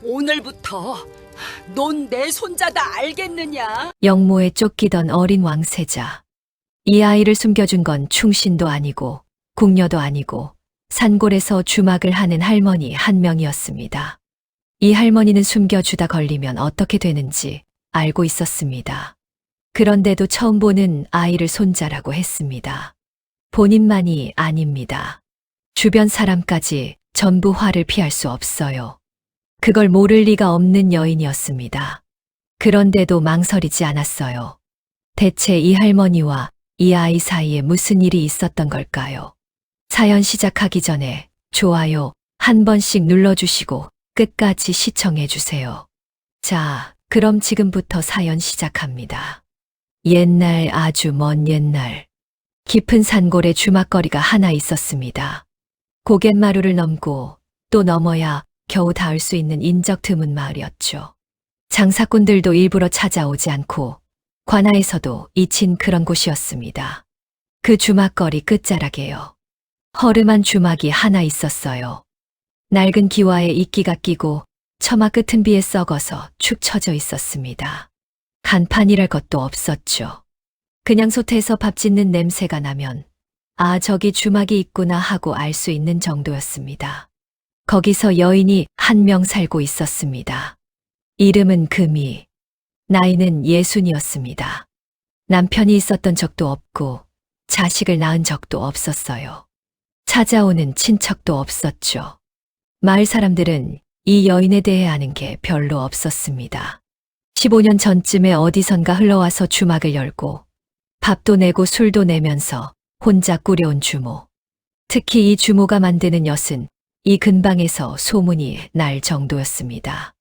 오늘부터 넌 내 손자다 알겠느냐? 영모에 쫓기던 어린 왕세자. 이 아이를 숨겨준 건 충신도 아니고 궁녀도 아니고 산골에서 주막을 하는 할머니 한 명이었습니다. 이 할머니는 숨겨주다 걸리면 어떻게 되는지 알고 있었습니다. 그런데도 처음 보는 아이를 손자라고 했습니다. 본인만이 아닙니다. 주변 사람까지 전부 화를 피할 수 없어요. 그걸 모를 리가 없는 여인이었습니다. 그런데도 망설이지 않았어요. 대체 이 할머니와 이 아이 사이에 무슨 일이 있었던 걸까요? 사연 시작하기 전에 좋아요 한 번씩 눌러주시고 끝까지 시청해주세요. 자, 그럼 지금부터 사연 시작합니다. 옛날 아주 먼 옛날 깊은 산골에 주막거리가 하나 있었습니다. 고갯마루를 넘고 또 넘어야 겨우 닿을 수 있는 인적 드문 마을이었죠. 장사꾼들도 일부러 찾아오지 않고 관아에서도 잊힌 그런 곳이었습니다. 그 주막거리 끝자락에요. 허름한 주막이 하나 있었어요. 낡은 기와에 이끼가 끼고 처마 끝은 비에 썩어서 축 처져 있었습니다. 간판이랄 것도 없었죠. 그냥 솥에서 밥 짓는 냄새가 나면 아, 저기 주막이 있구나 하고 알 수 있는 정도였습니다. 거기서 여인이 한 명 살고 있었습니다. 이름은 금이, 나이는 60이었습니다. 남편이 있었던 적도 없고 자식을 낳은 적도 없었어요. 찾아오는 친척도 없었죠. 마을 사람들은 이 여인에 대해 아는 게 별로 없었습니다. 15년 전쯤에 어디선가 흘러와서 주막을 열고 밥도 내고 술도 내면서 혼자 꾸려온 주모. 특히 이 주모가 만드는 엿은 이 근방에서 소문이 날 정도였습니다.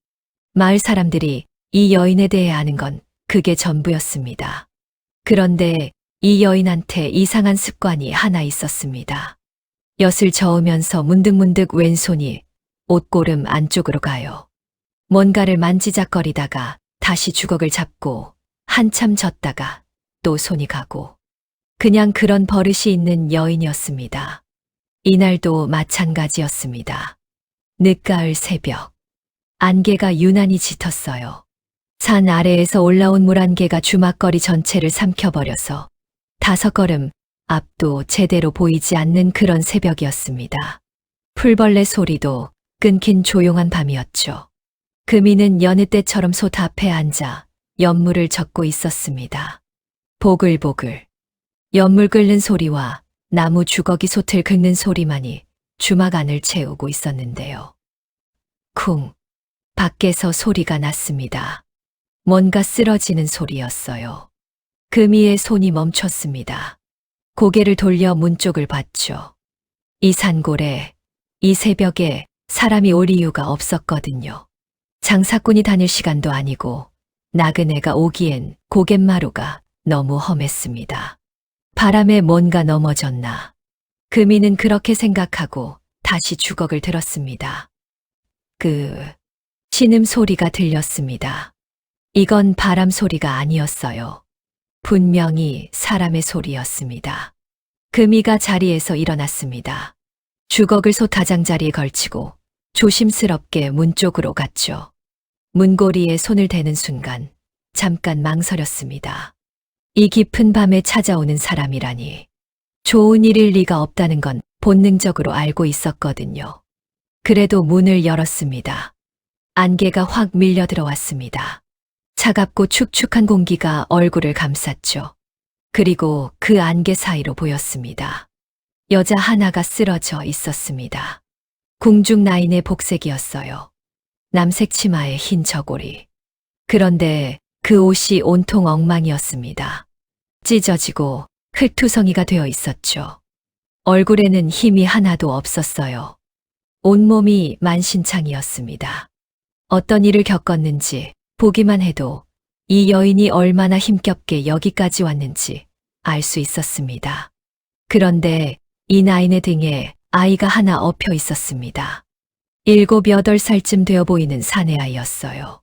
마을 사람들이 이 여인에 대해 아는 건 그게 전부였습니다. 그런데 이 여인한테 이상한 습관이 하나 있었습니다. 엿을 저으면서 문득문득 왼손이 옷고름 안쪽으로 가요. 뭔가를 만지작거리다가 다시 주걱을 잡고 한참 젓다가 또 손이 가고 그냥 그런 버릇이 있는 여인이었습니다. 이날도 마찬가지였습니다. 늦가을 새벽. 안개가 유난히 짙었어요. 산 아래에서 올라온 물안개가 주막거리 전체를 삼켜버려서 5걸음 앞도 제대로 보이지 않는 그런 새벽이었습니다. 풀벌레 소리도 끊긴 조용한 밤이었죠. 금이는 여느 때처럼 솥 앞에 앉아 연물을 젓고 있었습니다. 보글보글. 연물 끓는 소리와 나무 주걱이 솥을 긁는 소리만이 주막 안을 채우고 있었는데요. 쿵. 밖에서 소리가 났습니다. 뭔가 쓰러지는 소리였어요. 금이의 손이 멈췄습니다. 고개를 돌려 문 쪽을 봤죠. 이 산골에, 이 새벽에 사람이 올 이유가 없었거든요. 장사꾼이 다닐 시간도 아니고 나그네가 오기엔 고갯마루가 너무 험했습니다. 바람에 뭔가 넘어졌나. 금이는 그렇게 생각하고 다시 주걱을 들었습니다. 신음 소리가 들렸습니다. 이건 바람 소리가 아니었어요. 분명히 사람의 소리였습니다. 금이가 자리에서 일어났습니다. 주걱을 솥 가장자리에 걸치고 조심스럽게 문 쪽으로 갔죠. 문고리에 손을 대는 순간 잠깐 망설였습니다. 이 깊은 밤에 찾아오는 사람이라니 좋은 일일 리가 없다는 건 본능적으로 알고 있었거든요. 그래도 문을 열었습니다. 안개가 확 밀려 들어왔습니다. 차갑고 축축한 공기가 얼굴을 감쌌죠. 그리고 그 안개 사이로 보였습니다. 여자 하나가 쓰러져 있었습니다. 궁중 나인의 복색이었어요. 남색 치마에 흰 저고리. 그런데 그 옷이 온통 엉망이었습니다. 찢어지고 흙투성이가 되어 있었죠. 얼굴에는 힘이 하나도 없었어요. 온몸이 만신창이었습니다. 어떤 일을 겪었는지 보기만 해도 이 여인이 얼마나 힘겹게 여기까지 왔는지 알 수 있었습니다. 그런데 이 나인의 등에 아이가 하나 엎여 있었습니다. 7, 8살쯤 되어 보이는 사내아이였어요.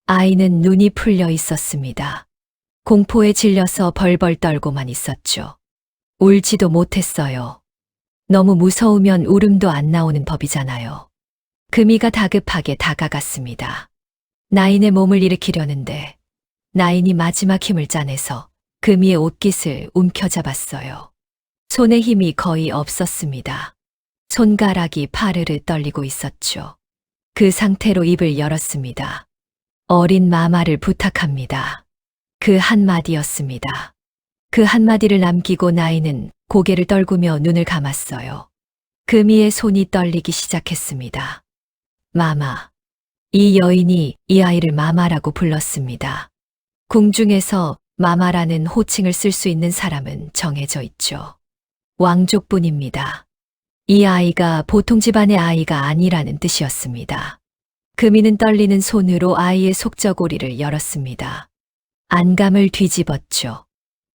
아이는 눈이 풀려 있었습니다. 공포에 질려서 벌벌 떨고만 있었죠. 울지도 못했어요. 너무 무서우면 울음도 안 나오는 법이잖아요. 금이가 다급하게 다가갔습니다. 나인의 몸을 일으키려는데 나인이 마지막 힘을 짜내서 금이의 옷깃을 움켜잡았어요. 손에 힘이 거의 없었습니다. 손가락이 파르르 떨리고 있었죠. 그 상태로 입을 열었습니다. 어린 마마를 부탁합니다. 그 한마디였습니다. 그 한마디를 남기고 나인은 고개를 떨구며 눈을 감았어요. 금이의 손이 떨리기 시작했습니다. 마마. 이 여인이 이 아이를 마마라고 불렀습니다. 궁중에서 마마라는 호칭을 쓸 수 있는 사람은 정해져 있죠. 왕족뿐입니다. 이 아이가 보통 집안의 아이가 아니라는 뜻이었습니다. 금이는 떨리는 손으로 아이의 속저고리를 열었습니다. 안감을 뒤집었죠.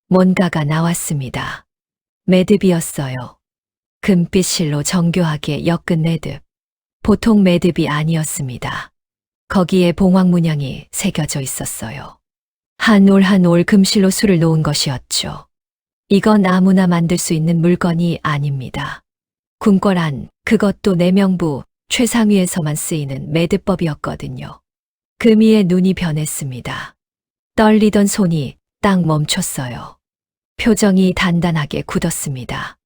뭔가가 나왔습니다. 매듭이었어요. 금빛 실로 정교하게 엮은 매듭. 보통 매듭이 아니었습니다. 거기에 봉황 문양이 새겨져 있었어요. 한 올 한 올 금실로 술을 놓은 것이었죠. 이건 아무나 만들 수 있는 물건이 아닙니다. 궁궐안, 그것도 내명부 최상위에서만 쓰이는 매듭법이었거든요. 금이의 눈이 변했습니다. 떨리던 손이 딱 멈췄어요. 표정이 단단하게 굳었습니다.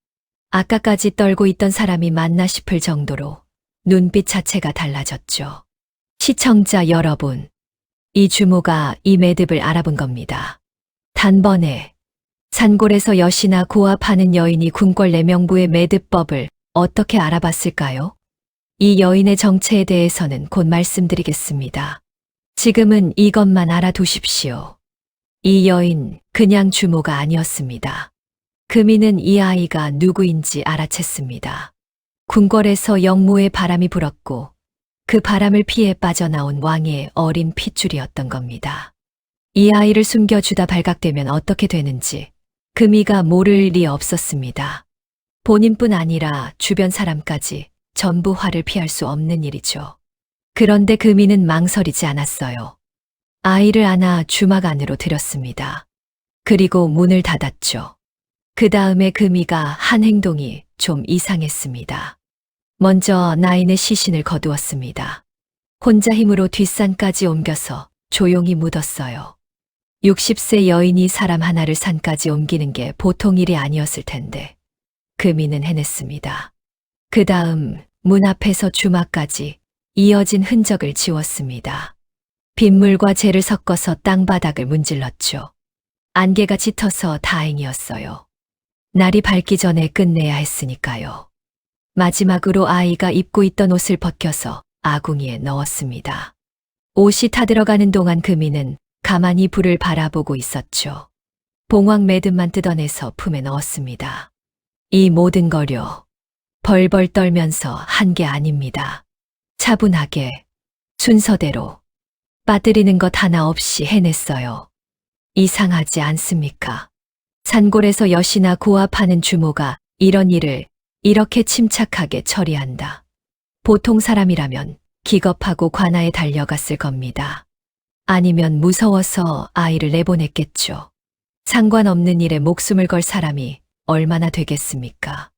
아까까지 떨고 있던 사람이 맞나 싶을 정도로 눈빛 자체가 달라졌죠. 시청자 여러분, 이 주모가 이 매듭을 알아본 겁니다. 단번에 산골에서 여시나 고압하는 여인이 궁궐 내명부의 매듭법을 어떻게 알아봤을까요? 이 여인의 정체에 대해서는 곧 말씀드리겠습니다. 지금은 이것만 알아두십시오. 이 여인 그냥 주모가 아니었습니다. 금이는 이 아이가 누구인지 알아챘습니다. 궁궐에서 영모의 바람이 불었고 그 바람을 피해 빠져나온 왕의 어린 핏줄이었던 겁니다. 이 아이를 숨겨주다 발각되면 어떻게 되는지 금이가 모를 일이 없었습니다. 본인뿐 아니라 주변 사람까지 전부 화를 피할 수 없는 일이죠. 그런데 금이는 망설이지 않았어요. 아이를 안아 주막 안으로 들였습니다. 그리고 문을 닫았죠. 그 다음에 금이가 한 행동이 좀 이상했습니다. 먼저 나인의 시신을 거두었습니다. 혼자 힘으로 뒷산까지 옮겨서 조용히 묻었어요. 60세 여인이 사람 하나를 산까지 옮기는 게 보통 일이 아니었을 텐데 금이는 해냈습니다. 그 다음 문 앞에서 주막까지 이어진 흔적을 지웠습니다. 빗물과 재를 섞어서 땅바닥을 문질렀죠. 안개가 짙어서 다행이었어요. 날이 밝기 전에 끝내야 했으니까요. 마지막으로 아이가 입고 있던 옷을 벗겨서 아궁이에 넣었습니다. 옷이 타들어가는 동안 금이는 가만히 불을 바라보고 있었죠. 봉황 매듭만 뜯어내서 품에 넣었습니다. 이 모든 거려 벌벌 떨면서 한 게 아닙니다. 차분하게, 순서대로, 빠뜨리는 것 하나 없이 해냈어요. 이상하지 않습니까? 산골에서 여시나 고압하는 주모가 이런 일을 이렇게 침착하게 처리한다. 보통 사람이라면 기겁하고 관아에 달려갔을 겁니다. 아니면 무서워서 아이를 내보냈겠죠. 상관없는 일에 목숨을 걸 사람이 얼마나 되겠습니까?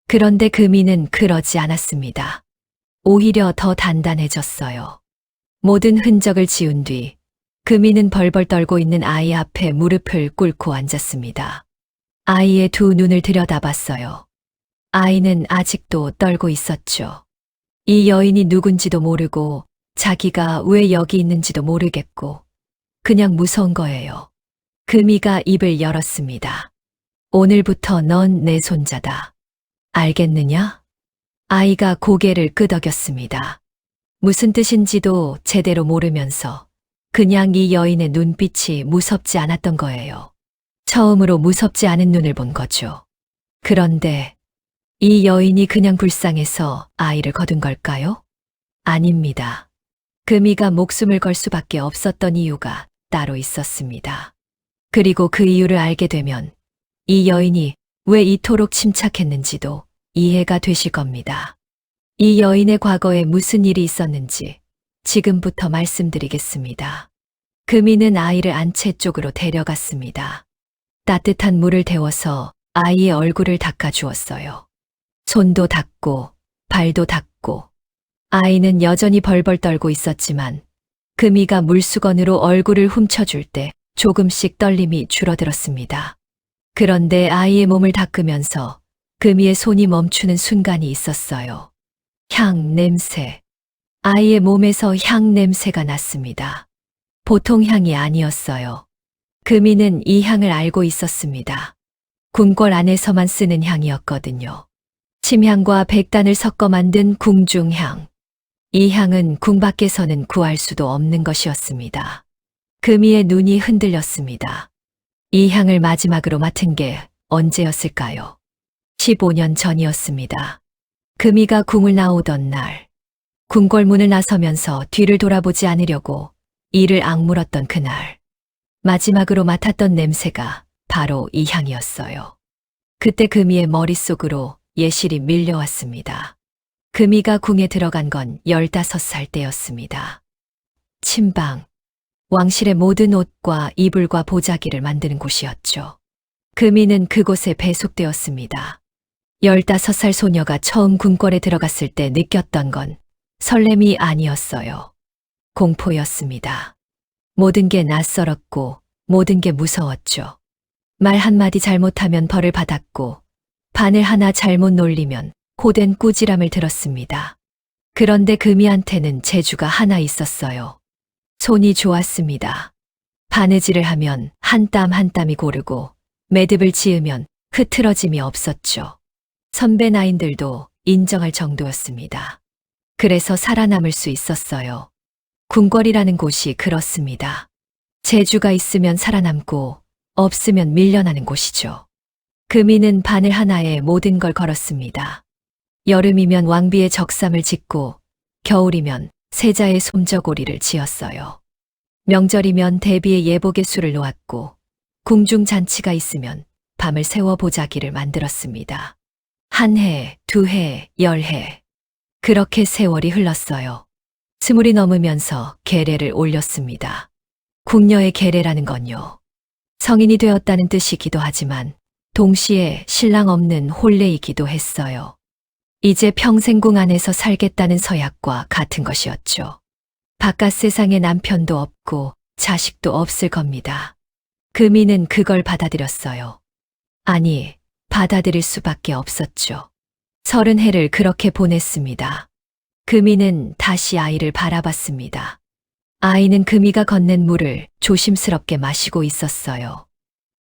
그런데 금이는 그러지 않았습니다. 오히려 더 단단해졌어요. 모든 흔적을 지운 뒤 금이는 벌벌 떨고 있는 아이 앞에 무릎을 꿇고 앉았습니다. 아이의 두 눈을 들여다봤어요. 아이는 아직도 떨고 있었죠. 이 여인이 누군지도 모르고 자기가 왜 여기 있는지도 모르겠고 그냥 무서운 거예요. 금이가 입을 열었습니다. 오늘부터 넌 내 손자다. 알겠느냐? 아이가 고개를 끄덕였습니다. 무슨 뜻인지도 제대로 모르면서 그냥 이 여인의 눈빛이 무섭지 않았던 거예요. 처음으로 무섭지 않은 눈을 본 거죠. 그런데 이 여인이 그냥 불쌍해서 아이를 거둔 걸까요? 아닙니다. 금이가 목숨을 걸 수밖에 없었던 이유가 따로 있었습니다. 그리고 그 이유를 알게 되면 이 여인이 왜 이토록 침착했는지도 이해가 되실 겁니다. 이 여인의 과거에 무슨 일이 있었는지 지금부터 말씀드리겠습니다. 금이는 아이를 안채 쪽으로 데려갔습니다. 따뜻한 물을 데워서 아이의 얼굴을 닦아주었어요. 손도 닦고 발도 닦고 아이는 여전히 벌벌 떨고 있었지만 금이가 물수건으로 얼굴을 훔쳐줄 때 조금씩 떨림이 줄어들었습니다. 그런데 아이의 몸을 닦으면서 금이의 손이 멈추는 순간이 있었어요. 향 냄새. 아이의 몸에서 향 냄새가 났습니다. 보통 향이 아니었어요. 금이는 이 향을 알고 있었습니다. 궁궐 안에서만 쓰는 향이었거든요. 침향과 백단을 섞어 만든 궁중향. 이 향은 궁 밖에서는 구할 수도 없는 것이었습니다. 금이의 눈이 흔들렸습니다. 이 향을 마지막으로 맡은 게 언제였을까요? 15년 전이었습니다. 금이가 궁을 나오던 날, 궁궐문을 나서면서 뒤를 돌아보지 않으려고 이를 악물었던 그날, 마지막으로 맡았던 냄새가 바로 이 향이었어요. 그때 금이의 머릿속으로 예실이 밀려왔습니다. 금이가 궁에 들어간 건 15살 때였습니다. 침방, 왕실의 모든 옷과 이불과 보자기를 만드는 곳이었죠. 금이는 그곳에 배속되었습니다. 15살 소녀가 처음 궁궐에 들어갔을 때 느꼈던 건 설렘이 아니었어요. 공포였습니다. 모든 게 낯설었고 모든 게 무서웠죠. 말 한마디 잘못하면 벌을 받았고 바늘 하나 잘못 놀리면 호된 꾸지람을 들었습니다. 그런데 금이한테는 재주가 하나 있었어요. 손이 좋았습니다. 바느질을 하면 한 땀 한 땀이 고르고 매듭을 지으면 흐트러짐이 없었죠. 선배 나인들도 인정할 정도였습니다. 그래서 살아남을 수 있었어요. 궁궐이라는 곳이 그렇습니다. 재주가 있으면 살아남고 없으면 밀려나는 곳이죠. 금이는 바늘 하나에 모든 걸 걸었습니다. 여름이면 왕비의 적삼을 짓고 겨울이면 세자의 솜저고리를 지었어요. 명절이면 대비의 예복의 술을 놓았고 궁중잔치가 있으면 밤을 새워 보자기를 만들었습니다. 한 해, 두 해, 10해. 그렇게 세월이 흘렀어요. 20이 넘으면서 계례를 올렸습니다. 궁녀의 계례라는 건요. 성인이 되었다는 뜻이기도 하지만 동시에 신랑 없는 혼례이기도 했어요. 이제 평생 궁 안에서 살겠다는 서약과 같은 것이었죠. 바깥 세상에 남편도 없고 자식도 없을 겁니다. 금이는 그걸 받아들였어요. 아니, 받아들일 수밖에 없었죠. 30해를 그렇게 보냈습니다. 금이는 다시 아이를 바라봤습니다. 아이는 금이가 건넨 물을 조심스럽게 마시고 있었어요.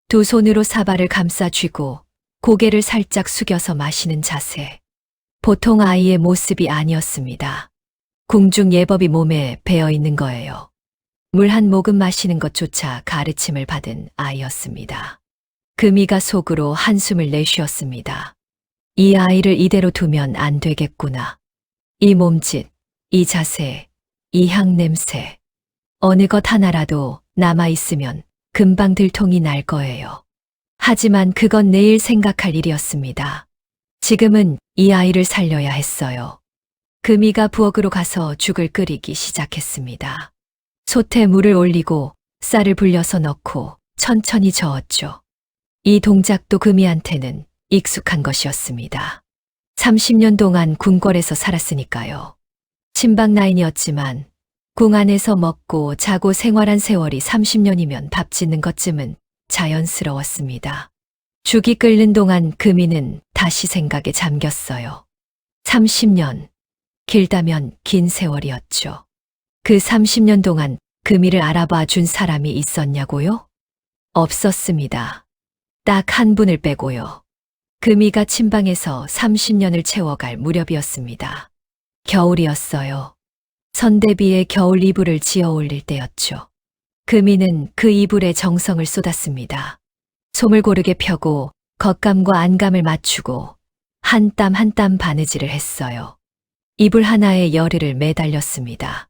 두 손으로 사발을 감싸 쥐고 고개를 살짝 숙여서 마시는 자세. 보통 아이의 모습이 아니었습니다. 궁중 예법이 몸에 배어 있는 거예요. 물 한 모금 마시는 것조차 가르침을 받은 아이였습니다. 금이가 속으로 한숨을 내쉬었습니다. 이 아이를 이대로 두면 안 되겠구나. 이 몸짓, 이 자세, 이 향 냄새. 어느 것 하나라도 남아있으면 금방 들통이 날 거예요. 하지만 그건 내일 생각할 일이었습니다. 지금은 이 아이를 살려야 했어요. 금이가 부엌으로 가서 죽을 끓이기 시작했습니다. 솥에 물을 올리고 쌀을 불려서 넣고 천천히 저었죠. 이 동작도 금이한테는 익숙한 것이었습니다. 30년 동안 궁궐에서 살았으니까요. 친박 라인이었지만 궁 안에서 먹고 자고 생활한 세월이 30년이면 밥 짓는 것쯤은 자연스러웠습니다. 죽이 끓는 동안 금이는 다시 생각에 잠겼어요. 30년, 길다면 긴 세월이었죠. 그 30년 동안 금이를 알아봐 준 사람이 있었냐고요? 없었습니다. 딱 한 분을 빼고요. 금이가 침방에서 30년을 채워갈 무렵이었습니다. 겨울이었어요. 선대비의 겨울 이불을 지어 올릴 때였죠. 금이는 그 이불에 정성을 쏟았습니다. 솜을 고르게 펴고 겉감과 안감을 맞추고 한 땀 한 땀 바느질을 했어요. 이불 하나에 열흘을 매달렸습니다.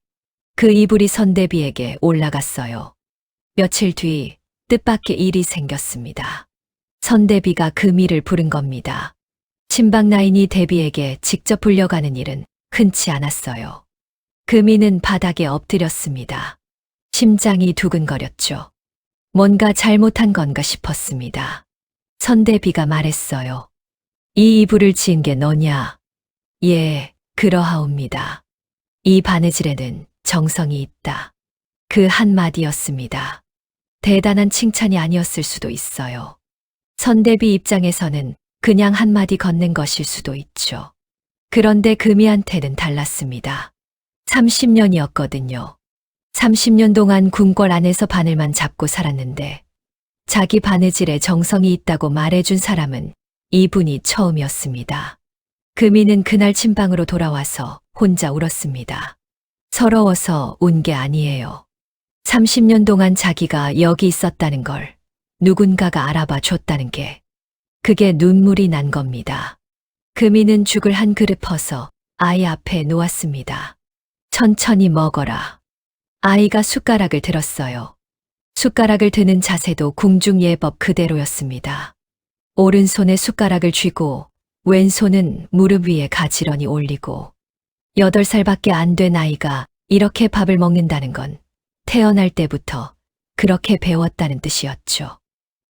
그 이불이 선대비에게 올라갔어요. 며칠 뒤 뜻밖의 일이 생겼습니다. 선대비가 금이를 부른 겁니다. 친박 라인이 대비에게 직접 불려가는 일은 흔치 않았어요. 금이는 바닥에 엎드렸습니다. 심장이 두근거렸죠. 뭔가 잘못한 건가 싶었습니다. 선대비가 말했어요. 이 이불을 지은 게 너냐? 예, 그러하옵니다. 이 바느질에는 정성이 있다. 그 한마디였습니다. 대단한 칭찬이 아니었을 수도 있어요. 선대비 입장에서는 그냥 한마디 건넨 것일 수도 있죠. 그런데 금이한테는 달랐습니다. 30년이었거든요. 30년 동안 궁궐 안에서 바늘만 잡고 살았는데 자기 바느질에 정성이 있다고 말해준 사람은 이분이 처음이었습니다. 금이는 그날 침방으로 돌아와서 혼자 울었습니다. 서러워서 운 게 아니에요. 30년 동안 자기가 여기 있었다는 걸 누군가가 알아봐 줬다는 게 그게 눈물이 난 겁니다. 금이는 죽을 한 그릇 퍼서 아이 앞에 놓았습니다. 천천히 먹어라. 아이가 숟가락을 들었어요. 숟가락을 드는 자세도 궁중예법 그대로였습니다. 오른손에 숟가락을 쥐고 왼손은 무릎 위에 가지런히 올리고 8살밖에 안 된 아이가 이렇게 밥을 먹는다는 건 태어날 때부터 그렇게 배웠다는 뜻이었죠.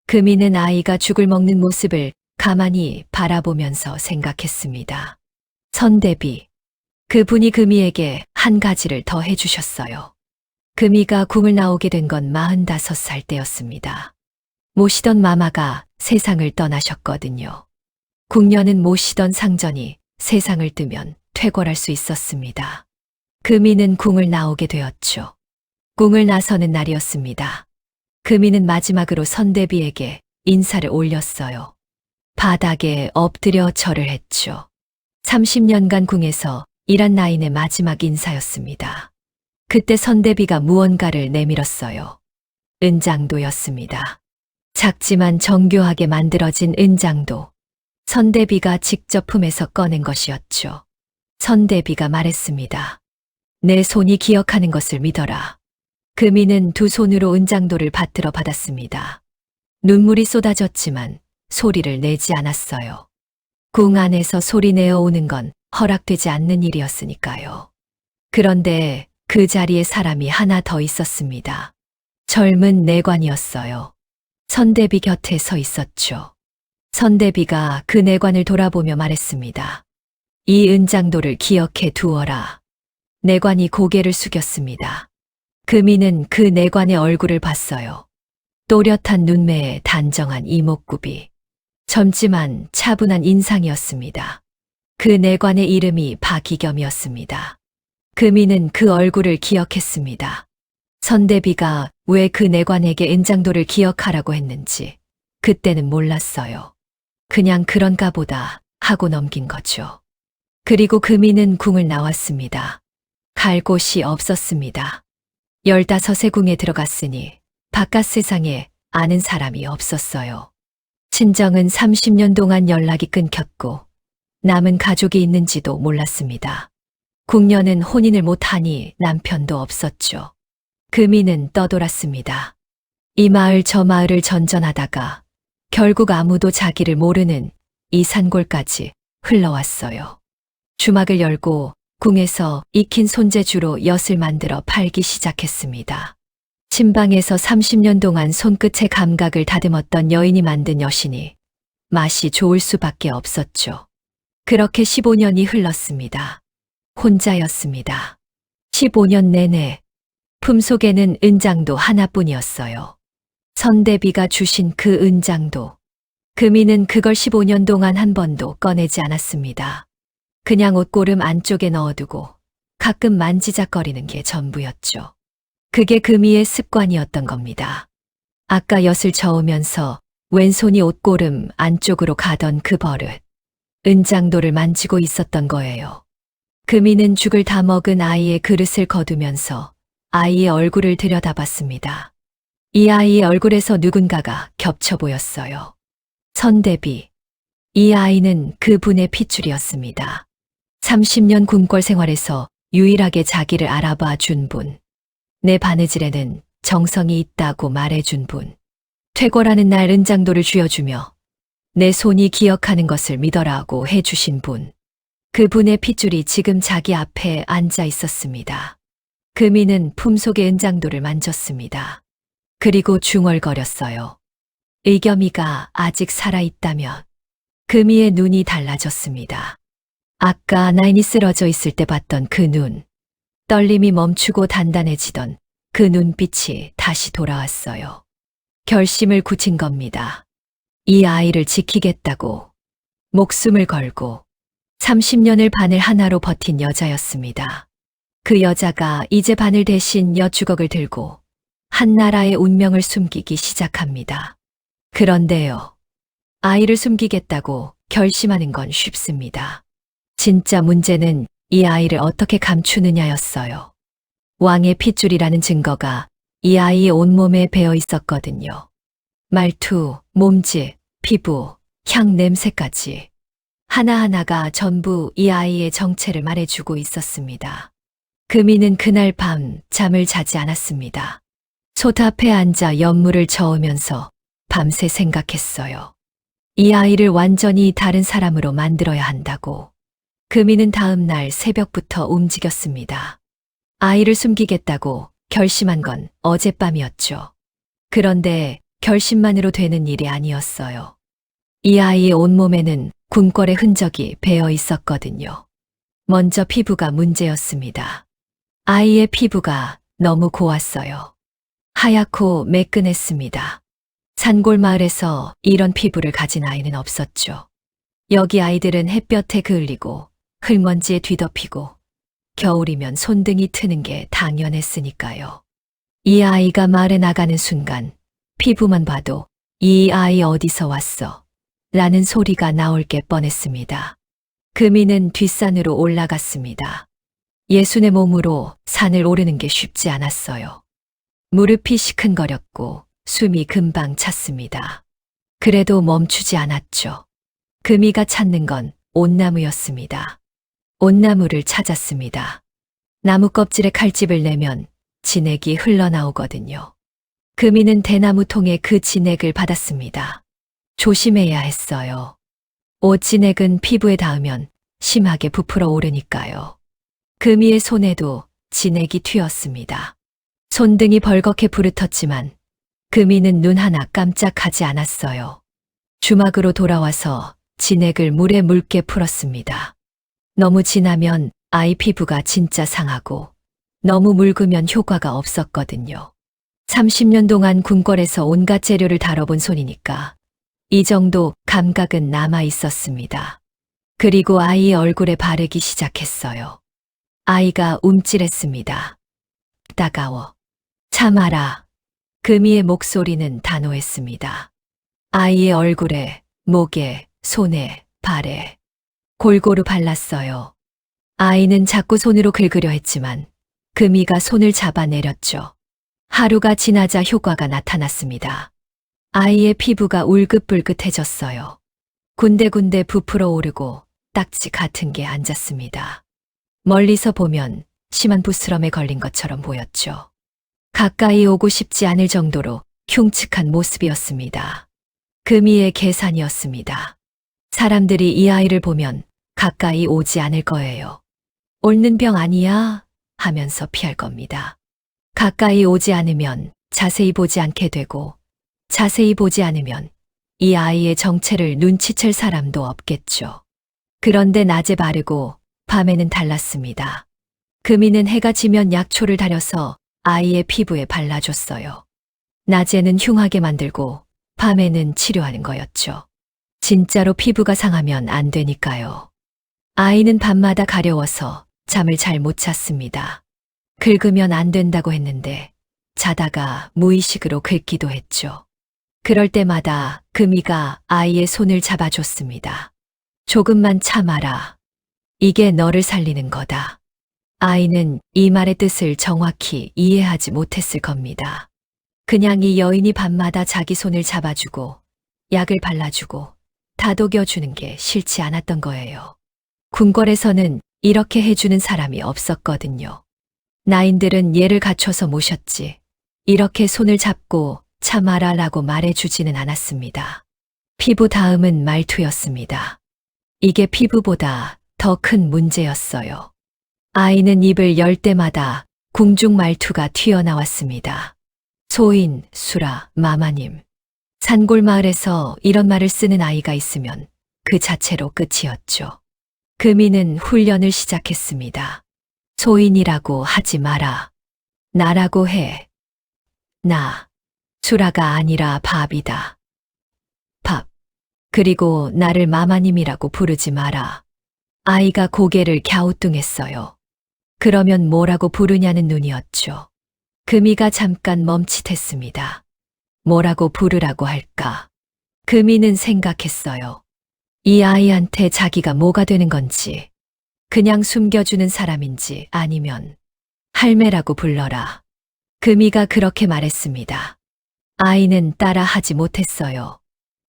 금이는 아이가 죽을 먹는 모습을 가만히 바라보면서 생각했습니다. 선대비, 그분이 금이에게 한 가지를 더 해주셨어요. 금이가 궁을 나오게 된 건 45살 때였습니다. 모시던 마마가 세상을 떠나셨거든요. 궁녀는 모시던 상전이 세상을 뜨면 퇴골할 수 있었습니다. 금이는 궁을 나오게 되었죠. 궁을 나서는 날이었습니다. 금이는 마지막으로 선대비에게 인사를 올렸어요. 바닥에 엎드려 절을 했죠. 30년간 궁에서 일한 나인의 마지막 인사였습니다. 그때 선대비가 무언가를 내밀었어요. 은장도였습니다. 작지만 정교하게 만들어진 은장도. 선대비가 직접 품에서 꺼낸 것이었죠. 선대비가 말했습니다. 내 손이 기억하는 것을 믿어라. 금이는 두 손으로 은장도를 받들어 받았습니다. 눈물이 쏟아졌지만 소리를 내지 않았어요. 궁 안에서 소리 내어 오는 건 허락되지 않는 일이었으니까요. 그런데 그 자리에 사람이 하나 더 있었습니다. 젊은 내관이었어요. 선대비 곁에 서 있었죠. 선대비가 그 내관을 돌아보며 말했습니다. 이 은장도를 기억해 두어라. 내관이 고개를 숙였습니다. 금이는 그 내관의 얼굴을 봤어요. 또렷한 눈매에 단정한 이목구비. 젊지만 차분한 인상이었습니다. 그 내관의 이름이 박이겸이었습니다. 금이는 그 얼굴을 기억했습니다. 선대비가 왜 그 내관에게 은장도를 기억하라고 했는지 그때는 몰랐어요. 그냥 그런가 보다 하고 넘긴 거죠. 그리고 금이는 궁을 나왔습니다. 갈 곳이 없었습니다. 15의 궁에 들어갔으니 바깥 세상에 아는 사람이 없었어요. 친정은 30년 동안 연락이 끊겼고 남은 가족이 있는지도 몰랐습니다. 궁녀는 혼인을 못하니 남편도 없었죠. 금이는 떠돌았습니다. 이 마을 저 마을을 전전하다가 결국 아무도 자기를 모르는 이 산골까지 흘러왔어요. 주막을 열고 궁에서 익힌 손재주로 엿을 만들어 팔기 시작했습니다. 침방에서 30년 동안 손끝의 감각을 다듬었던 여인이 만든 엿이니 맛이 좋을 수밖에 없었죠. 그렇게 15년이 흘렀습니다. 혼자였습니다. 15년 내내 품속에는 은장도 하나뿐이었어요. 선대비가 주신 그 은장도. 금이는 그걸 15년 동안 한 번도 꺼내지 않았습니다. 그냥 옷고름 안쪽에 넣어두고 가끔 만지작거리는 게 전부였죠. 그게 금이의 습관이었던 겁니다. 아까 엿을 저으면서 왼손이 옷고름 안쪽으로 가던 그 버릇. 은장도를 만지고 있었던 거예요. 금이는 죽을 다 먹은 아이의 그릇을 거두면서 아이의 얼굴을 들여다봤습니다. 이 아이의 얼굴에서 누군가가 겹쳐 보였어요. 선대비. 이 아이는 그분의 핏줄이었습니다. 30년 궁궐 생활에서 유일하게 자기를 알아봐 준 분. 내 바느질에는 정성이 있다고 말해준 분. 퇴골하는 날 은장도를 쥐어주며 내 손이 기억하는 것을 믿어라고 해주신 분. 그분의 핏줄이 지금 자기 앞에 앉아 있었습니다. 금이는 품속의 은장도를 만졌습니다. 그리고 중얼거렸어요. 의겸이가 아직 살아있다면. 금이의 눈이 달라졌습니다. 아까 나인이 쓰러져 있을 때 봤던 그 눈. 떨림이 멈추고 단단해지던 그 눈빛이 다시 돌아왔어요. 결심을 굳힌 겁니다. 이 아이를 지키겠다고 목숨을 걸고 30년을 바늘 하나로 버틴 여자였습니다. 그 여자가 이제 바늘 대신 엿주걱을 들고 한 나라의 운명을 숨기기 시작합니다. 그런데요, 아이를 숨기겠다고 결심하는 건 쉽습니다. 진짜 문제는 이 아이를 어떻게 감추느냐였어요. 왕의 핏줄이라는 증거가 이 아이의 온몸에 배어 있었거든요. 말투, 몸짓, 피부, 향 냄새까지 하나하나가 전부 이 아이의 정체를 말해주고 있었습니다. 금이는 그날 밤 잠을 자지 않았습니다. 솥앞에 앉아 연물을 저으면서 밤새 생각했어요. 이 아이를 완전히 다른 사람으로 만들어야 한다고. 금이는 다음 날 새벽부터 움직였습니다. 아이를 숨기겠다고 결심한 건 어젯밤이었죠. 그런데 결심만으로 되는 일이 아니었어요. 이 아이의 온몸에는 궁궐의 흔적이 배어 있었거든요. 먼저 피부가 문제였습니다. 아이의 피부가 너무 고왔어요. 하얗고 매끈했습니다. 산골 마을에서 이런 피부를 가진 아이는 없었죠. 여기 아이들은 햇볕에 그을리고 흙먼지에 뒤덮이고 겨울이면 손등이 트는 게 당연했으니까요. 이 아이가 마을에 나가는 순간 피부만 봐도 이 아이 어디서 왔어? 라는 소리가 나올 게 뻔했습니다. 금이는 뒷산으로 올라갔습니다. 예순의 몸으로 산을 오르는 게 쉽지 않았어요. 무릎이 시큰거렸고 숨이 금방 찼습니다. 그래도 멈추지 않았죠. 금이가 찾는 건 온나무였습니다. 온나무를 찾았습니다. 나무 껍질에 칼집을 내면 진액이 흘러나오거든요. 금이는 대나무 통에 그 진액을 받았습니다. 조심해야 했어요. 옷 진액은 피부에 닿으면 심하게 부풀어 오르니까요. 금이의 손에도 진액이 튀었습니다. 손등이 벌겋게 부르텄지만 금이는 눈 하나 깜짝하지 않았어요. 주막으로 돌아와서 진액을 물에 묽게 풀었습니다. 너무 진하면 아이 피부가 진짜 상하고 너무 묽으면 효과가 없었거든요. 30년 동안 궁궐에서 온갖 재료를 다뤄본 손이니까 이 정도 감각은 남아 있었습니다. 그리고 아이의 얼굴에 바르기 시작했어요. 아이가 움찔했습니다. 따가워. 참아라. 금이의 목소리는 단호했습니다. 아이의 얼굴에, 목에, 손에, 발에 골고루 발랐어요. 아이는 자꾸 손으로 긁으려 했지만 금이가 손을 잡아내렸죠. 하루가 지나자 효과가 나타났습니다. 아이의 피부가 울긋불긋해졌어요. 군데군데 부풀어 오르고 딱지 같은 게 앉았습니다. 멀리서 보면 심한 부스럼에 걸린 것처럼 보였죠. 가까이 오고 싶지 않을 정도로 흉측한 모습이었습니다. 금이의 계산이었습니다. 사람들이 이 아이를 보면 가까이 오지 않을 거예요. 옳는 병 아니야? 하면서 피할 겁니다. 가까이 오지 않으면 자세히 보지 않게 되고 자세히 보지 않으면 이 아이의 정체를 눈치챌 사람도 없겠죠. 그런데 낮에 바르고 밤에는 달랐습니다. 금이는 해가 지면 약초를 달여서 아이의 피부에 발라줬어요. 낮에는 흉하게 만들고 밤에는 치료하는 거였죠. 진짜로 피부가 상하면 안 되니까요. 아이는 밤마다 가려워서 잠을 잘 못 잤습니다. 긁으면 안 된다고 했는데 자다가 무의식으로 긁기도 했죠. 그럴 때마다 금이가 아이의 손을 잡아줬습니다. 조금만 참아라. 이게 너를 살리는 거다. 아이는 이 말의 뜻을 정확히 이해하지 못했을 겁니다. 그냥 이 여인이 밤마다 자기 손을 잡아주고 약을 발라주고 다독여주는 게 싫지 않았던 거예요. 궁궐에서는 이렇게 해주는 사람이 없었거든요. 나인들은 예를 갖춰서 모셨지 이렇게 손을 잡고 참아라라고 말해주지는 않았습니다. 피부 다음은 말투였습니다. 이게 피부보다 더 큰 문제였어요. 아이는 입을 열 때마다 궁중 말투가 튀어나왔습니다. 소인, 수라, 마마님. 산골 마을에서 이런 말을 쓰는 아이가 있으면 그 자체로 끝이었죠. 금이는 훈련을 시작했습니다. 소인이라고 하지 마라. 나라고 해. 나, 수라가 아니라 밥이다. 밥. 그리고 나를 마마님이라고 부르지 마라. 아이가 고개를 갸우뚱했어요. 그러면 뭐라고 부르냐는 눈이었죠. 금이가 잠깐 멈칫했습니다. 뭐라고 부르라고 할까? 금이는 생각했어요. 이 아이한테 자기가 뭐가 되는 건지, 그냥 숨겨주는 사람인지 아니면 할매라고 불러라. 금이가 그렇게 말했습니다. 아이는 따라 하지 못했어요.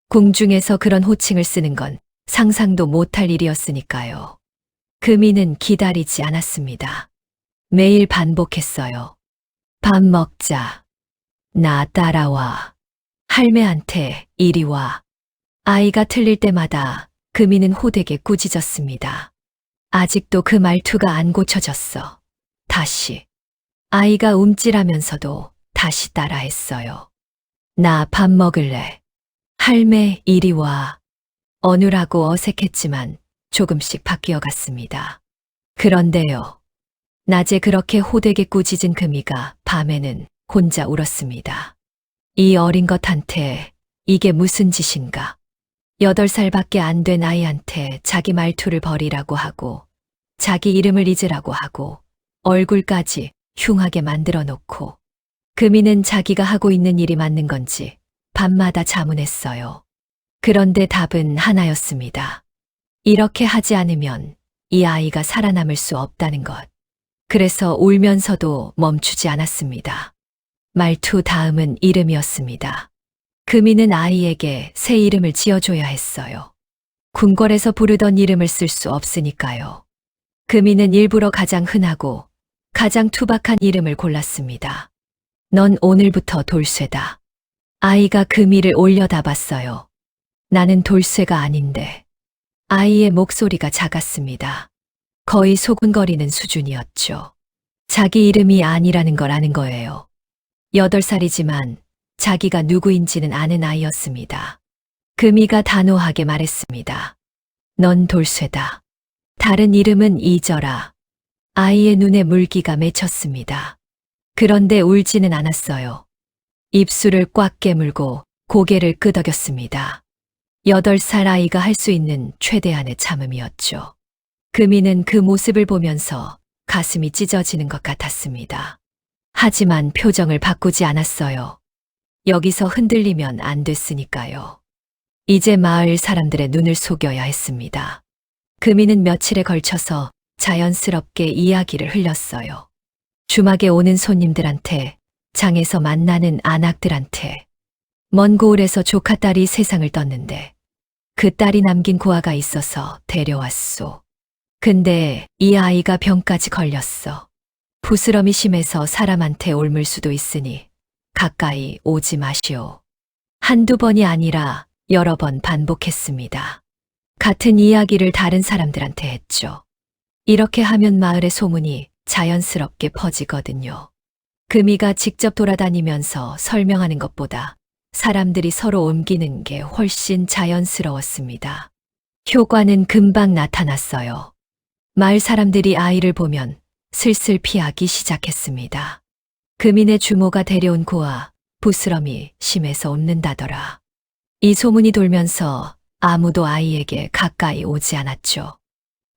궁중에서 그런 호칭을 쓰는 건 상상도 못할 일이었으니까요. 금이는 기다리지 않았습니다. 매일 반복했어요. 밥 먹자. 나 따라와. 할매한테 이리 와. 아이가 틀릴 때마다 금이는 호되게 꾸짖었습니다. 아직도 그 말투가 안 고쳐졌어. 다시. 아이가 움찔하면서도 다시 따라했어요. 나 밥 먹을래. 할매 이리 와. 어느라고 어색했지만 조금씩 바뀌어 갔습니다. 그런데요. 낮에 그렇게 호되게 꾸짖은 금이가 밤에는 혼자 울었습니다. 이 어린 것한테 이게 무슨 짓인가. 8살밖에 안 된 아이한테 자기 말투를 버리라고 하고 자기 이름을 잊으라고 하고 얼굴까지 흉하게 만들어 놓고 금이는 자기가 하고 있는 일이 맞는 건지 밤마다 자문했어요. 그런데 답은 하나였습니다. 이렇게 하지 않으면 이 아이가 살아남을 수 없다는 것. 그래서 울면서도 멈추지 않았습니다. 말투 다음은 이름이었습니다. 금이는 아이에게 새 이름을 지어줘야 했어요. 궁궐에서 부르던 이름을 쓸 수 없으니까요. 금이는 일부러 가장 흔하고 가장 투박한 이름을 골랐습니다. 넌 오늘부터 돌쇠다. 아이가 금이를 올려다봤어요. 나는 돌쇠가 아닌데. 아이의 목소리가 작았습니다. 거의 소곤거리는 수준이었죠. 자기 이름이 아니라는 걸 아는 거예요. 8살이지만 자기가 누구인지는 아는 아이였습니다. 금이가 단호하게 말했습니다. 넌 돌쇠다. 다른 이름은 잊어라. 아이의 눈에 물기가 맺혔습니다. 그런데 울지는 않았어요. 입술을 꽉 깨물고 고개를 끄덕였습니다. 8살 아이가 할 수 있는 최대한의 참음이었죠. 금이는 그 모습을 보면서 가슴이 찢어지는 것 같았습니다. 하지만 표정을 바꾸지 않았어요. 여기서 흔들리면 안 됐으니까요. 이제 마을 사람들의 눈을 속여야 했습니다. 금이는 며칠에 걸쳐서 자연스럽게 이야기를 흘렸어요. 주막에 오는 손님들한테, 장에서 만나는 안악들한테, 먼 고을에서 조카 딸이 세상을 떴는데 그 딸이 남긴 고아가 있어서 데려왔소. 근데 이 아이가 병까지 걸렸어. 부스럼이 심해서 사람한테 옮을 수도 있으니 가까이 오지 마시오. 한두 번이 아니라 여러 번 반복했습니다. 같은 이야기를 다른 사람들한테 했죠. 이렇게 하면 마을의 소문이 자연스럽게 퍼지거든요. 금이가 직접 돌아다니면서 설명하는 것보다 사람들이 서로 옮기는 게 훨씬 자연스러웠습니다. 효과는 금방 나타났어요. 마을 사람들이 아이를 보면 슬슬 피하기 시작했습니다. 금인의 주모가 데려온 고아, 부스럼이 심해서 옮는다더라. 이 소문이 돌면서 아무도 아이에게 가까이 오지 않았죠.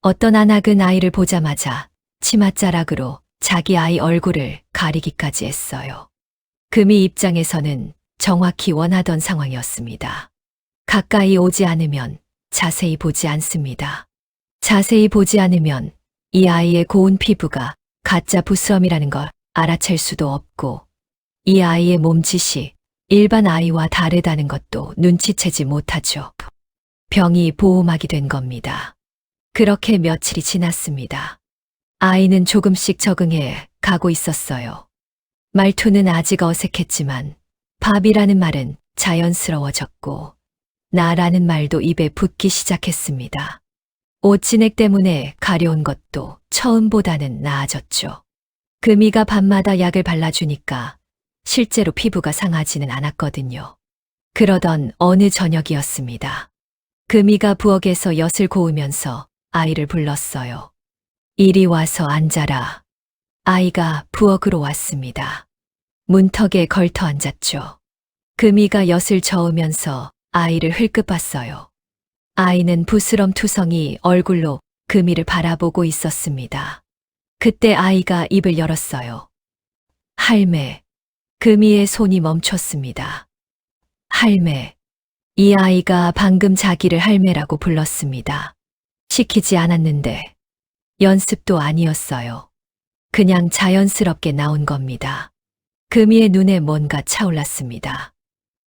어떤 안악은 아이를 보자마자 치맛자락으로 자기 아이 얼굴을 가리기까지 했어요. 금이 입장에서는 정확히 원하던 상황이었습니다. 가까이 오지 않으면 자세히 보지 않습니다. 자세히 보지 않으면 이 아이의 고운 피부가 가짜 부스럼이라는 걸 알아챌 수도 없고 이 아이의 몸짓이 일반 아이와 다르다는 것도 눈치채지 못하죠. 병이 보호막이 된 겁니다. 그렇게 며칠이 지났습니다. 아이는 조금씩 적응해 가고 있었어요. 말투는 아직 어색했지만 밥이라는 말은 자연스러워졌고 나라는 말도 입에 붙기 시작했습니다. 옷진액 때문에 가려운 것도 처음보다는 나아졌죠. 금이가 밤마다 약을 발라주니까 실제로 피부가 상하지는 않았거든요. 그러던 어느 저녁이었습니다. 금이가 부엌에서 엿을 고우면서 아이를 불렀어요. 이리 와서 앉아라. 아이가 부엌으로 왔습니다. 문턱에 걸터 앉았죠. 금이가 엿을 저으면서 아이를 흘끗 봤어요. 아이는 부스럼투성이 얼굴로 금이를 바라보고 있었습니다. 그때 아이가 입을 열었어요. 할매. 금이의 손이 멈췄습니다. 할매. 이 아이가 방금 자기를 할매라고 불렀습니다. 시키지 않았는데 연습도 아니었어요. 그냥 자연스럽게 나온 겁니다. 금이의 눈에 뭔가 차올랐습니다.